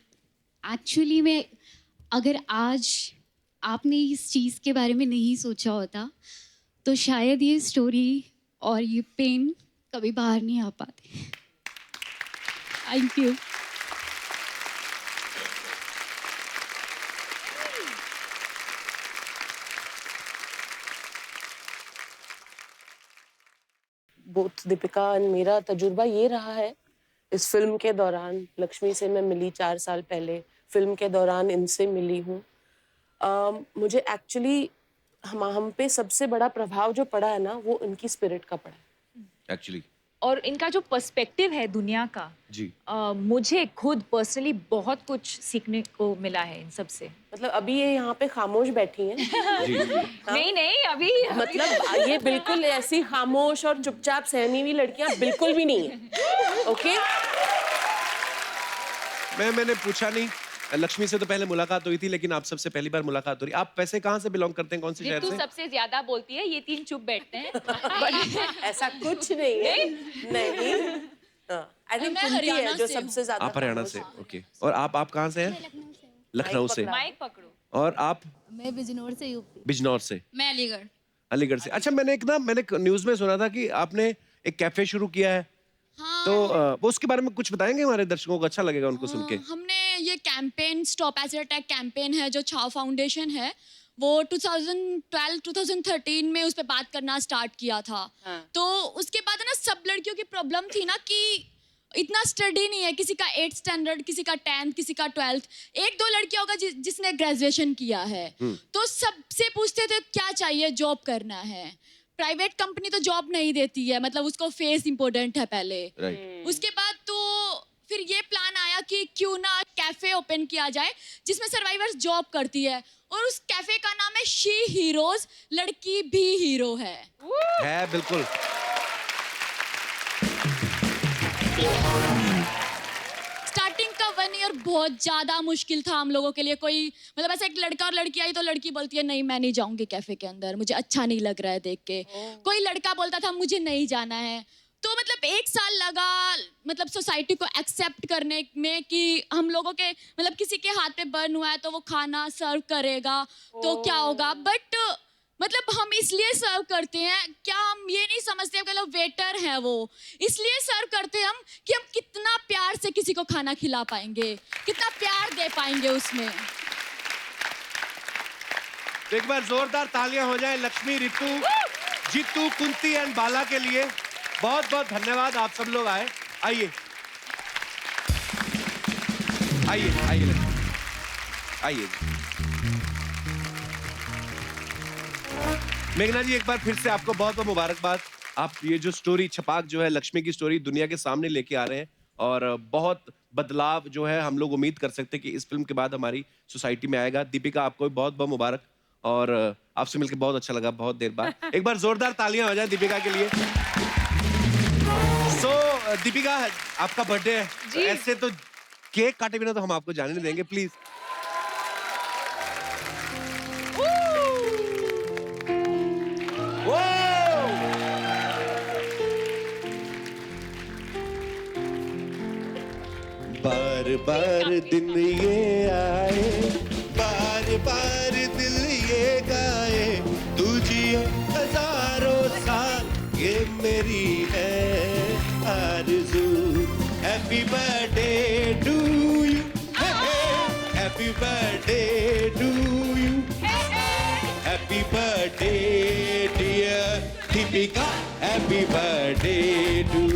एक्चुअली में अगर आज आपने इस चीज़ के बारे में नहीं सोचा होता तो शायद ये स्टोरी और ये पेन कभी बाहर नहीं आ पाते। Thank you. बोथ दीपिका और मेरा तजुर्बा ये रहा है इस फिल्म के दौरान। लक्ष्मी से मैं मिली 4 साल पहले, फिल्म के दौरान इनसे मिली हूँ। मुझे एक्चुअली हम पे सबसे बड़ा प्रभाव जो पड़ा है ना, वो इनकी स्पिरिट का पड़ा है। एक्चुअली और इनका जो पर्सपेक्टिव है दुनिया का, जी मुझे खुद पर्सनली बहुत कुछ सीखने को मिला है इन सब से। मतलब अभी ये यहाँ पे खामोश बैठी हैं। जी नहीं नहीं, अभी मतलब ये बिल्कुल ऐसी खामोश और चुपचाप सहमी हुई लड़कियां बिल्कुल भी नहीं है। ओके, मैंने पूछा नहीं, लक्ष्मी से तो पहले मुलाकात हुई थी, लेकिन आप सबसे पहली बार मुलाकात हो रही। आप वैसे कहाँ से बिलोंग करते हैं, कौन से शहर रितु से? सबसे ज्यादा बोलती है, ये तीन चुप बैठते हैं। ऐसा कुछ नहीं है। नहीं, आई थिंक कुंती है जो सबसे ज्यादा। आप हरियाणा से, ओके। और आप कहाँ से हैं? लखनऊ से। माइक पकड़ो। और आप? मैं बिजनौर से, यूपी। बिजनौर से। मैं अलीगढ़। अलीगढ़ से। अच्छा, मैंने न्यूज में सुना था कि आपने एक कैफे शुरू किया है। हाँ, तो वो उसके बारे में कुछ बताएंगे हमारे दर्शकों को, अच्छा लगेगा उनको सुन के। हमने ये campaign stop acid attack campaign है जो छाव फाउंडेशन है, वो 2012-2013 में उस पर बात करना स्टार्ट किया था। तो उसके बाद ना सब लड़कियों की प्रॉब्लम थी ना कि इतना स्टडी नहीं है, किसी का 8th स्टैंडर्ड, किसी का 10th, किसी का 12th, 1-2 लड़कियां होगा जिसने ग्रेजुएशन किया है। तो सबसे पूछते थे क्या चाहिए, जॉब करना है। प्राइवेट कंपनी तो जॉब नहीं देती है, मतलब उसको फेस इम्पोर्टेंट है पहले। उसके बाद तो फिर ये प्लान आया कि क्यों ना कैफे ओपन किया जाए जिसमें सर्वाइवर्स जॉब करती है, और उस कैफे का नाम है शी हीरोज, लड़की भी हीरो है। बिल्कुल। स्टार्टिंग का 1 ईयर बहुत ज्यादा मुश्किल था हम लोगों के लिए। कोई मतलब ऐसा एक लड़का और लड़की आई तो लड़की बोलती है नहीं मैं नहीं जाऊंगी कैफे के अंदर, मुझे अच्छा नहीं लग रहा है देख के। कोई लड़का बोलता था मुझे नहीं जाना है। तो मतलब 1 साल लगा मतलब सोसाइटी को एक्सेप्ट करने में कि हम लोगों के मतलब किसी के हाथ पे बर्न हुआ है तो वो खाना सर्व करेगा तो क्या होगा। बट मतलब हम इसलिए सर्व करते हैं, क्या हम ये नहीं समझते कि लोग वेटर हैं, वो इसलिए सर्व करते हैं हम कि हम कितना प्यार से किसी को खाना खिला पाएंगे, कितना प्यार दे पाएंगे उसमें। तो एक बार जोरदार तालियां हो जाए लक्ष्मी, रितु, जीतू, कुंती एंड बाला के लिए। बहुत बहुत धन्यवाद, आप सब लोग आए। आइए आइए आइए लक्ष्मी, आइए। मेघना जी, एक बार फिर से आपको बहुत बहुत मुबारकबाद। आप ये जो स्टोरी छपाक जो है, लक्ष्मी की स्टोरी दुनिया के सामने लेके आ रहे हैं, और बहुत बदलाव जो है हम लोग उम्मीद कर सकते हैं कि इस फिल्म के बाद हमारी सोसाइटी में आएगा। दीपिका, आपको भी बहुत बहुत मुबारक, और आपसे मिलकर बहुत अच्छा लगा बहुत देर बाद। एक बार जोरदार तालियां हो जाए दीपिका के लिए। दीपिका, आपका बर्थडे है, ऐसे तो केक काटे बिना तो हम आपको जाने नहीं देंगे, प्लीज। बार बार दिन ये आए, बार बार दिल ये गाए, तुझे हजारों साल ये मेरी है आरज़ू। Happy birthday to you, happy birthday to you, happy birthday dear Deepika, happy birthday to you.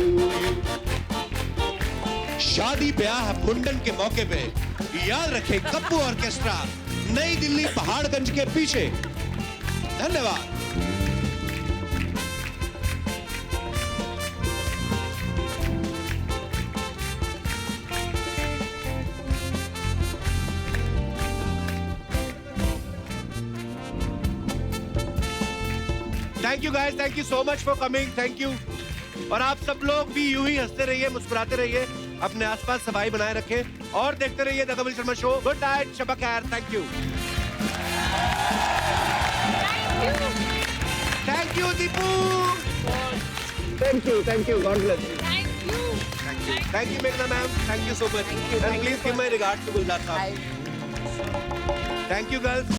शादी ब्याह मुंडन के मौके पे याद रखें कप्पू ऑर्केस्ट्रा, नई दिल्ली पहाड़गंज के पीछे। धन्यवाद। Thank you guys, thank you so much for coming, thank you. और आप सब लोग भी यूं ही हंसते रहिए, मुस्कुराते रहिए, अपने आसपास सफाई बनाए रखें, और देखते रहिए the Kapil Sharma show. Good night, शब खैर, thank you. Thank you Deepu, thank you, God bless you, thank you मेघना ma'am, thank you so much, and please give my regards to Gulzar sahab. Thank you girls.